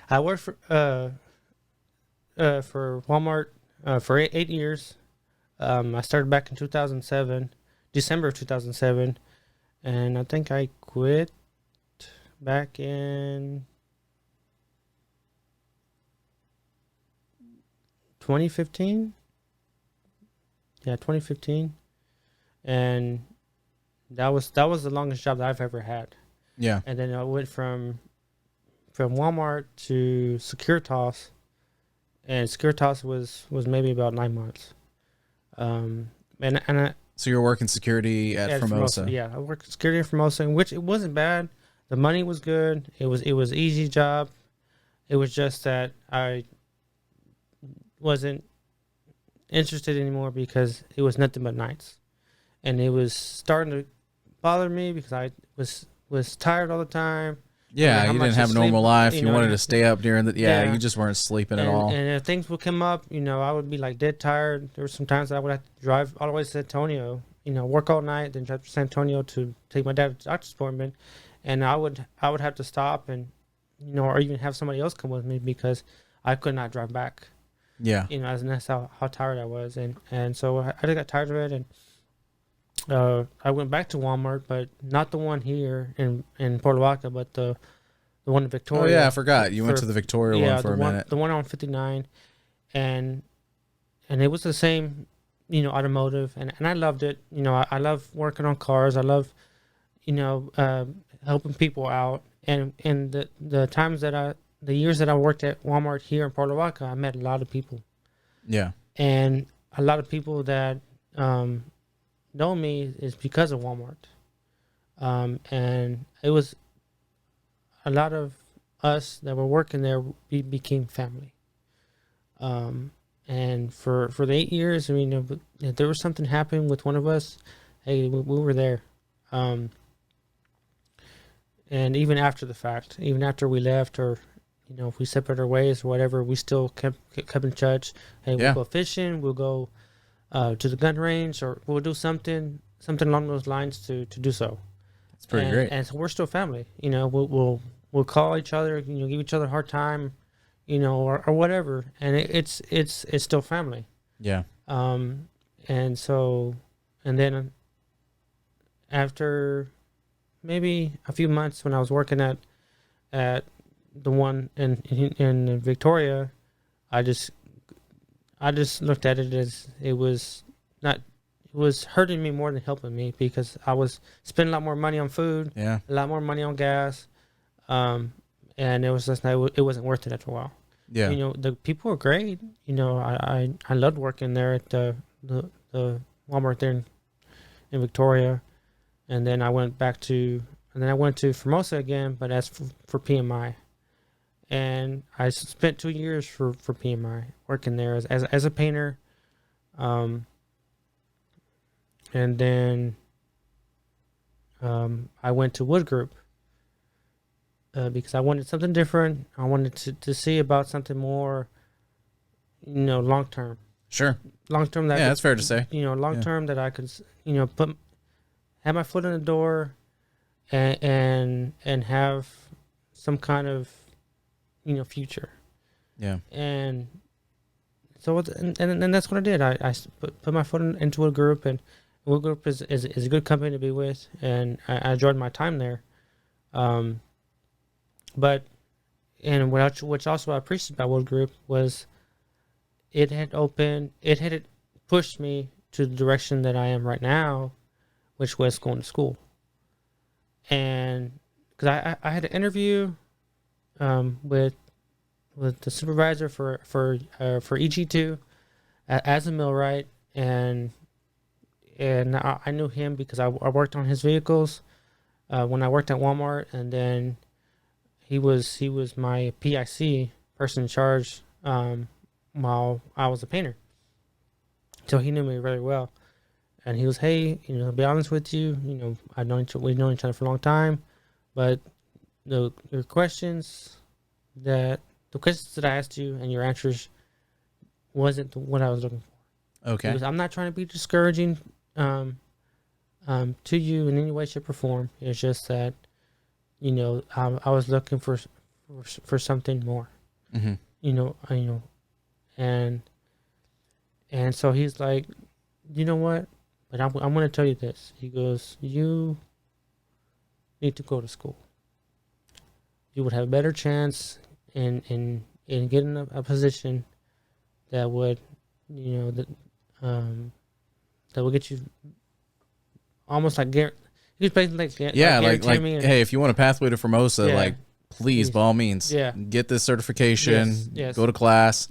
Speaker 1: I worked for Walmart for 8 years. I started back in 2007, December of 2007, and I think I quit back in 2015. Yeah, 2015, and that was the longest job that I've ever had.
Speaker 2: Yeah.
Speaker 1: And then I went from Walmart to Securitas. And Securitas was maybe about 9 months.
Speaker 2: So you're working security at Formosa.
Speaker 1: Yeah, I worked security at Formosa, which it wasn't bad. The money was good. It was easy job. It was just that I wasn't interested anymore because it was nothing but nights, and it was starting to bother me because I was tired all the time.
Speaker 2: Yeah, you didn't have a normal life. You
Speaker 1: know,
Speaker 2: wanted to stay up during the you just weren't sleeping at all.
Speaker 1: And if things would come up, you know, I would be like dead tired. There were some times that I would have to drive all the way to San Antonio, you know, work all night, then drive to San Antonio to take my dad to the doctor's appointment, and I would have to stop and, you know, or even have somebody else come with me because I could not drive back.
Speaker 2: Yeah,
Speaker 1: you know, and that's how tired I was, and so I just got tired of it, and I went back to Walmart, but not the one here in Port Lavaca, but the one in Victoria.
Speaker 2: Oh yeah, I forgot. You went to the Victoria one for a minute.
Speaker 1: The one on 59, and it was the same, you know, automotive, and I loved it. You know, I love working on cars. I love, you know, helping people out, and the times that the years that I worked at Walmart here in Port Lavaca, I met a lot of people.
Speaker 2: Yeah,
Speaker 1: and a lot of people that know me is because of Walmart. And it was a lot of us that were working there became family. And for the 8 years, I mean, if there was something happening with one of us, hey, we were there. And even after the fact, even after we left, or, you know, if we separated our ways or whatever, we still kept in touch. Hey, we'll go fishing, we'll go to the gun range, or we'll do something along those lines to do so.
Speaker 2: It's pretty great.
Speaker 1: And so we're still family. You know, we'll call each other, you know, give each other a hard time, you know, or whatever, and it's still family. Yeah. And so, and then after maybe a few months, when I was working at the one in Victoria, I just looked at it as it was hurting me more than helping me, because I was spending a lot more money on food, a lot more money on gas, and it was just it wasn't worth it after a while. Yeah, you know, the people were great. You know, I loved working there at the Walmart there in Victoria, and then I went to Formosa again, but as for PMI. And I spent 2 years for PMI working there as a painter, and then I went to Wood Group because I wanted something different. I wanted to see about something more, you know, long term.
Speaker 2: Sure.
Speaker 1: Long term.
Speaker 2: That's fair to say.
Speaker 1: You know, long term that I could, you know, have my foot in the door, and have some kind of, you know, future. Yeah. And so, and that's what I did. I put my foot into a group, and Wood Group is a good company to be with, and I enjoyed my time there. But, and which also I appreciated about Wood Group was it had pushed me to the direction that I am right now, which was going to school. And because I had an interview with the supervisor for EG2 as a millwright, and I knew him because I worked on his vehicles when I worked at Walmart, and then he was my PIC, person in charge, while I was a painter. So he knew me very well, and he was, hey, to be honest with you, we've known each other for a long time, but the questions that I asked you and your answers wasn't what I was looking for.
Speaker 2: Okay.
Speaker 1: Because I'm not trying to be discouraging to you in any way, shape, or form. It's just that, I was looking for something more.
Speaker 2: Mm-hmm.
Speaker 1: And so he's like, you know what? But I'm going to tell you this. He goes, you need to go to school. You would have a better chance in getting a position that would, that would get you almost like he was basically like
Speaker 2: hey, if you want a pathway to Formosa,
Speaker 1: yeah,
Speaker 2: please, by all means,
Speaker 1: yeah,
Speaker 2: get this certification,
Speaker 1: yes.
Speaker 2: Go to class,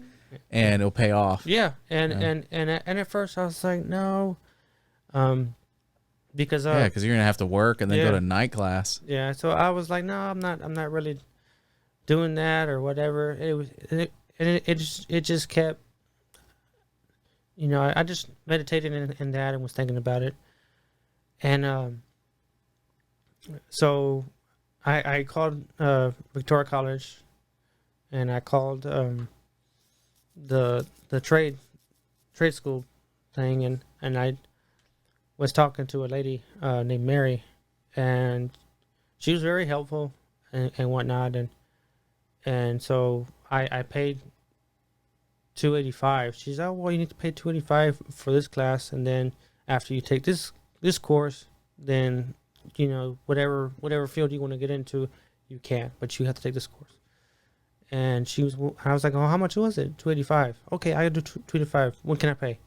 Speaker 2: and it'll pay off.
Speaker 1: Yeah, and at first I was like, no, because
Speaker 2: because you're gonna have to work and then go to night class.
Speaker 1: Yeah, so I was like, no, I'm not really doing that or whatever. It just kept, I just meditated in that and was thinking about it, and so I called Victoria College, and I called the trade school thing, and I was talking to a lady named Mary, and she was very helpful and whatnot, and so I paid $285. She's like, well, you need to pay $285 for this class, and then after you take this course, then whatever field you want to get into, you can, but you have to take this course. And I was like, oh, how much was it? $285. Okay, I do $285. When can I pay?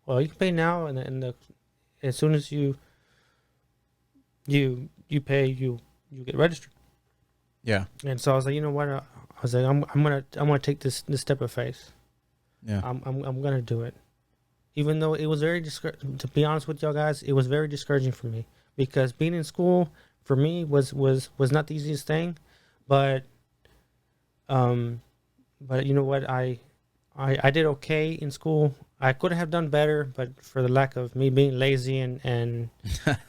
Speaker 1: Well, you can pay now, and as soon as you pay, you get registered.
Speaker 2: Yeah.
Speaker 1: And so I was like, you know what? I was like, I'm gonna take this step of faith.
Speaker 2: Yeah.
Speaker 1: I'm gonna do it, even though it was very to be honest with y'all guys, it was very discouraging for me, because being in school for me was not the easiest thing, but you know what, I did okay in school. I could have done better, but for the lack of me being lazy and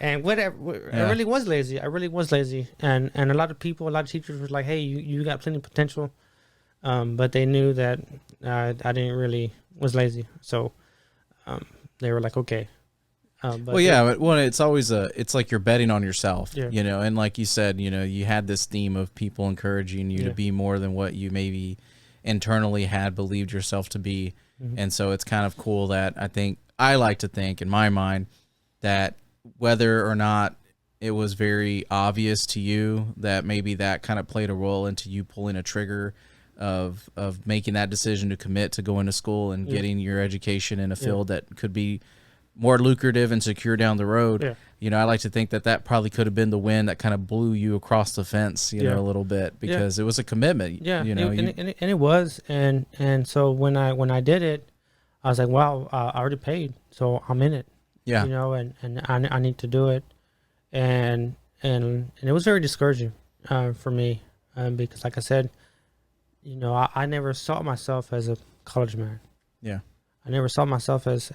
Speaker 1: whatever, I really was lazy. And a lot of teachers were like, hey, you got plenty of potential, but they knew that I didn't really was lazy, so they were like, okay. But
Speaker 2: it's always it's like you're betting on yourself,
Speaker 1: yeah.
Speaker 2: And like you said, you had this theme of people encouraging you to be more than what you maybe internally had believed yourself to be. Mm-hmm. And so it's kind of cool that I like to think in my mind that whether or not it was very obvious to you, that maybe that kind of played a role into you pulling a trigger of making that decision to commit to going to school and getting your education in a field that could be more lucrative and secure down the road. I like to think that probably could have been the win that kind of blew you across the fence, a little bit, because it was a commitment.
Speaker 1: And it was, and so when I did it, I was like, wow, I already paid, so I'm in it. Yeah. And I need to do it, and it was very discouraging for me, because like I said, I never saw myself as a college man. Yeah. I never saw myself as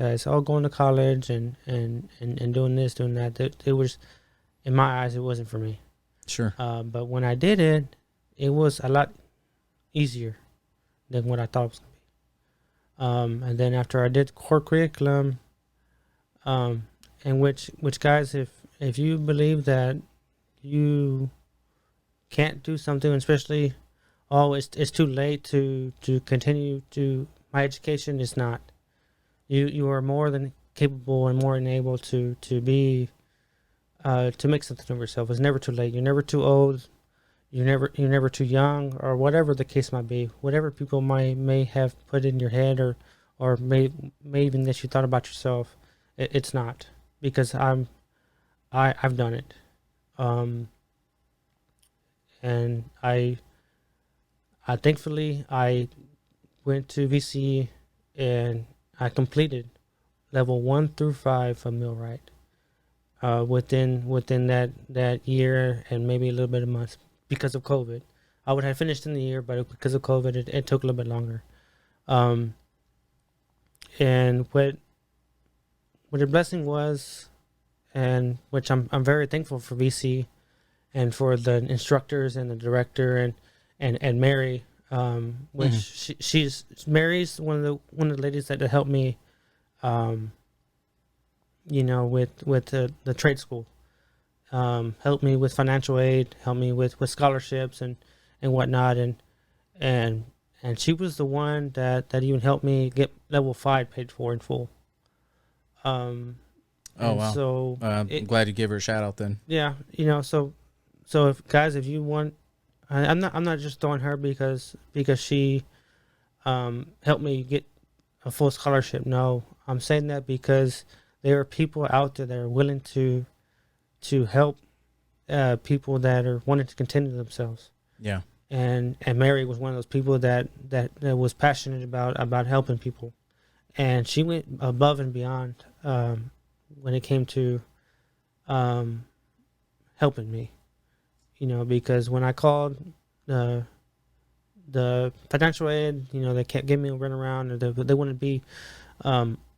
Speaker 1: going to college and doing this, doing that. It was, in my eyes, it wasn't for me.
Speaker 2: Sure.
Speaker 1: But when I did it, it was a lot easier than what I thought it was going to be. And then after I did core curriculum, and which guys, if you believe that you can't do something, especially, it's too late to continue to my education, is not. You are more than capable and more than able to be to make something of yourself. It's never too late. You're never too old. You're never too young, or whatever the case might be. Whatever people may have put in your head, or may even that you thought about yourself. It's not, because I've done it, and I thankfully I went to VC and I completed level 1 through 5 of millwright within that year and maybe a little bit of months because of COVID. I would have finished in the year, but because of COVID, it took a little bit longer. And what the blessing was, and which I'm very thankful for VC and for the instructors and the director and Mary, which she's Mary's one of the ladies that helped me, with the trade school, helped me with financial aid, helped me with scholarships and whatnot, and she was the one that even helped me get level 5 paid for in full.
Speaker 2: Oh wow!
Speaker 1: So
Speaker 2: I'm glad you gave her a shout out then.
Speaker 1: Yeah, so if you want, I'm not just throwing her because she helped me get a full scholarship. No, I'm saying that because there are people out there that are willing to help people that are wanting to continue themselves.
Speaker 2: Yeah.
Speaker 1: And Mary was one of those people that was passionate about helping people, and she went above and beyond when it came to helping me, because when I called the financial aid, they kept giving me a runaround, and they wouldn't be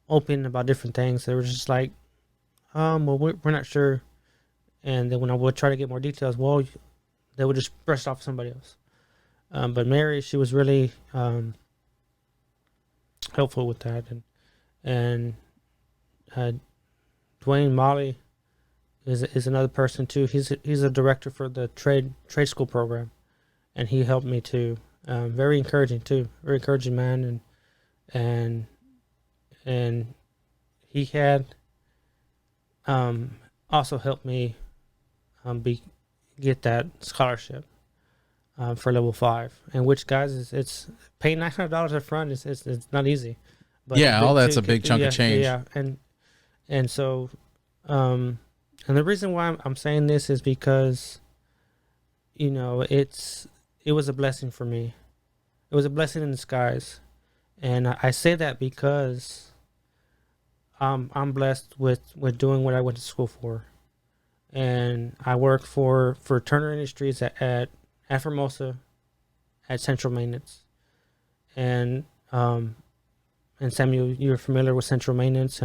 Speaker 1: open about different things. They were just like, well, we're not sure. And then when I would try to get more details, well, they would just brush it off somebody else. But Mary, she was really helpful with that, and Dwayne Molly is another person too. He's a director for the trade school program, and he helped me too. Very encouraging too. Very encouraging man, and he had also helped me get that scholarship for level 5. And which, guys, it's paying $900 up front. It's not easy. But
Speaker 2: yeah, all that's a big chunk of change.
Speaker 1: Yeah, and so, and the reason why I'm saying this is because, it was a blessing for me. It was a blessing in disguise, and I say that because I'm blessed with doing what I went to school for, and I work for Turner Industries at Formosa, at Central Maintenance, and Samuel, you're familiar with Central Maintenance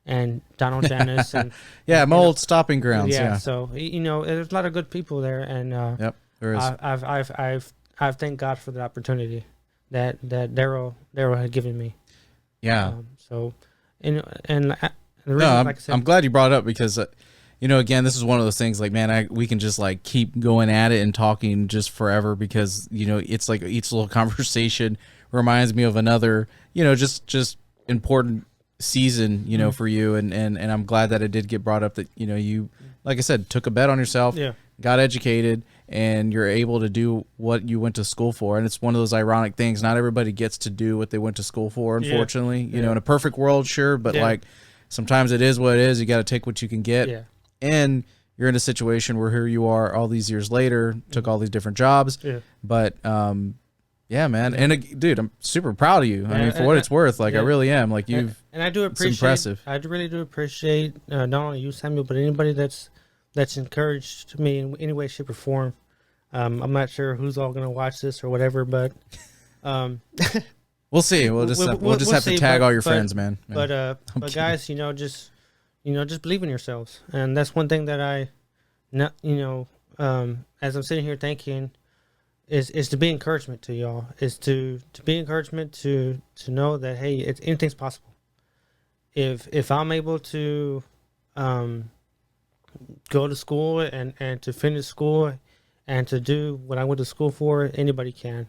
Speaker 1: and Donald Janice and
Speaker 2: yeah, my old stopping grounds. Yeah.
Speaker 1: So there's a lot of good people there, and
Speaker 2: yep, there is.
Speaker 1: I've thanked God for the opportunity that Daryl had given me.
Speaker 2: Yeah.
Speaker 1: The reason,
Speaker 2: like I said, I'm glad you brought it up because again, this is one of those things like, man, we can just like keep going at it and talking just forever because it's like each little conversation reminds me of another just important season for you, and I'm glad that it did get brought up that you, like I said, took a bet on yourself, got educated, and you're able to do what you went to school for. And it's one of those ironic things, not everybody gets to do what they went to school for, unfortunately. In a perfect world, sure, but like sometimes it is what it is. You got to take what you can get. And you're in a situation where here you are all these years later, took all these different jobs, but yeah, man. And dude, I'm super proud of you. I mean, for what it's worth, like I really am. Like
Speaker 1: and I do appreciate. It's impressive. I really do appreciate not only you, Samuel, but anybody that's encouraged me in any way, shape, or form. I'm not sure who's all gonna watch this or whatever, but
Speaker 2: we'll see. We'll just have to tag all your friends, man.
Speaker 1: But guys, just believe in yourselves, and that's one thing that as I'm sitting here thinking. Is to be encouragement to y'all. Is to be encouragement to know that hey, anything's possible. If I'm able to go to school and to finish school and to do what I went to school for, anybody can.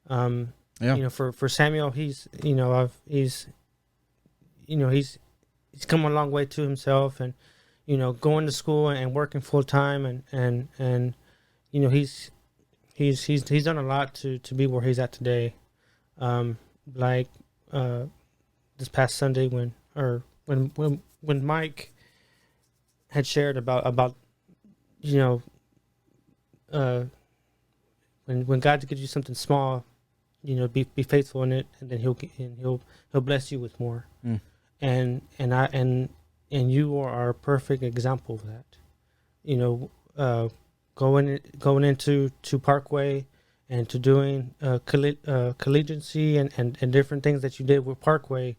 Speaker 1: For Samuel, he's come a long way to himself, and going to school and working full time, and He's done a lot to be where he's at today. this past Sunday when Mike had shared about you know when God gives you something small, be faithful in it, and then he'll bless you with more.
Speaker 2: Mm.
Speaker 1: And you are a perfect example of that. Going into Parkway and to doing collegiancy and different things that you did with Parkway,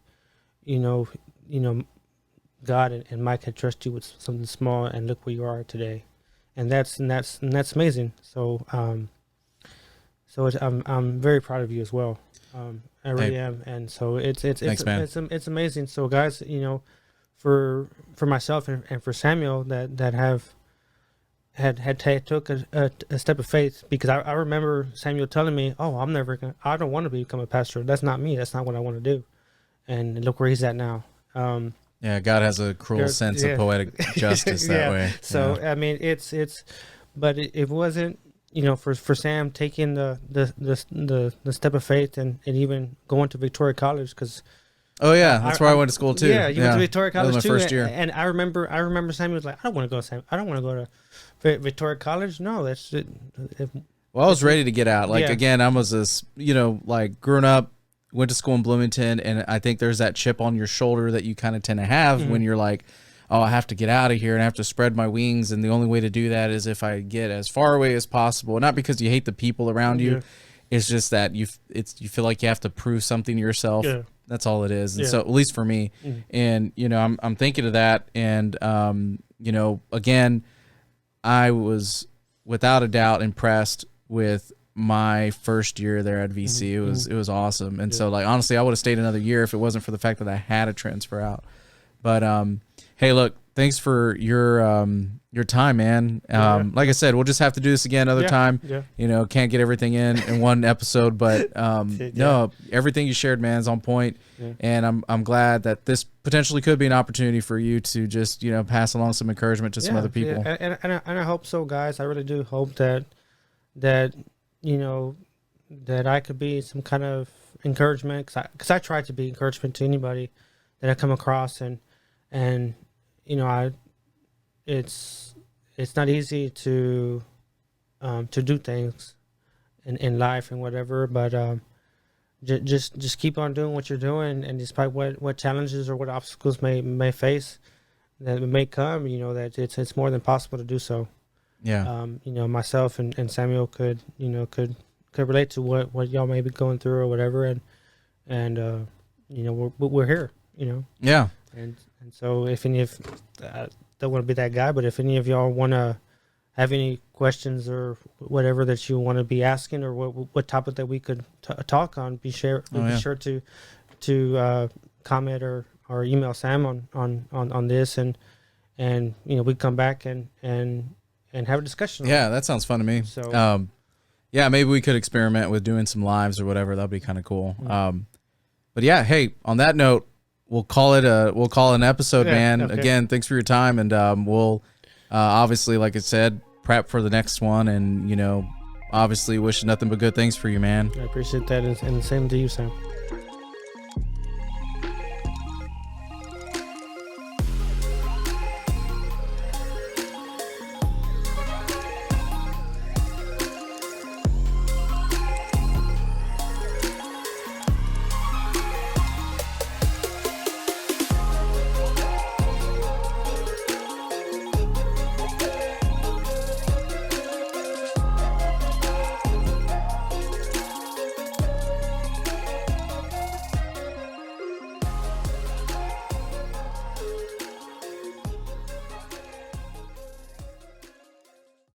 Speaker 1: God and Mike had trusted you with something small, and look where you are today, and that's amazing. So I'm very proud of you as well. I really am, and so
Speaker 2: Thanks, man.
Speaker 1: It's amazing. So guys, for myself and for Samuel that took a step of faith, because I remember Samuel telling me, "Oh, I don't want to become a pastor. That's not me. That's not what I want to do." And look where he's at now.
Speaker 2: Yeah, God has a cruel sense of poetic justice that way.
Speaker 1: So
Speaker 2: yeah.
Speaker 1: I mean, but it wasn't, for Sam taking the step of faith and even going to Victoria College, because.
Speaker 2: Oh yeah, that's where I went to school too.
Speaker 1: Yeah, you went to Victoria College
Speaker 2: that was my
Speaker 1: too.
Speaker 2: first year.
Speaker 1: And I remember Samuel was like, I don't want to go to Victoria College. No, that's it.
Speaker 2: Well, I was ready to get out. Like,
Speaker 1: Yeah.
Speaker 2: again, I was this, like growing up, went to school in Bloomington, and I think there's that chip on your shoulder that you kind of tend to have when you're like, oh, I have to get out of here and I have to spread my wings, and the only way to do that is if I get as far away as possible. Not because you hate the people around you, it's just that you feel like you have to prove something to yourself.
Speaker 1: Yeah.
Speaker 2: That's all it is. And so, at least for me, and I'm thinking of that, and again, I was without a doubt impressed with my first year there at VC. It was awesome. And so, like, honestly, I would have stayed another year if it wasn't for the fact that I had to transfer out. But hey, look, thanks for your time, man. Like I said, we'll just have to do this again another time.
Speaker 1: Yeah.
Speaker 2: Can't get everything in one episode, but no, everything you shared, man, is on point.
Speaker 1: Yeah.
Speaker 2: And I'm glad that this potentially could be an opportunity for you to just pass along some encouragement to some other people.
Speaker 1: Yeah. And I hope so, guys. I really do hope that that I could be some kind of encouragement, because I try to be encouragement to anybody that I come across, and it's not easy to do things in life and whatever, but just keep on doing what you're doing, and despite what challenges or what obstacles may face that may come, that it's more than possible to do so.
Speaker 2: Yeah.
Speaker 1: Myself and Samuel could relate to what y'all may be going through or whatever, and we're here,
Speaker 2: Yeah.
Speaker 1: and so if I don't want to be that guy, but if any of y'all want to have any questions or whatever that you want to be asking, or what topic that we could talk on, be sure to comment or email Sam on this, and we come back and have a discussion.
Speaker 2: Yeah, that sounds fun to me.
Speaker 1: So
Speaker 2: yeah, maybe we could experiment with doing some lives or whatever. That'd be kind of cool. But yeah, hey, on that note, we'll call it an episode, man.
Speaker 1: Okay.
Speaker 2: Again, thanks for your time, and we'll obviously, like I said, prep for the next one, and obviously wish nothing but good things for you, man.
Speaker 1: I appreciate that, and the same to you, Sam.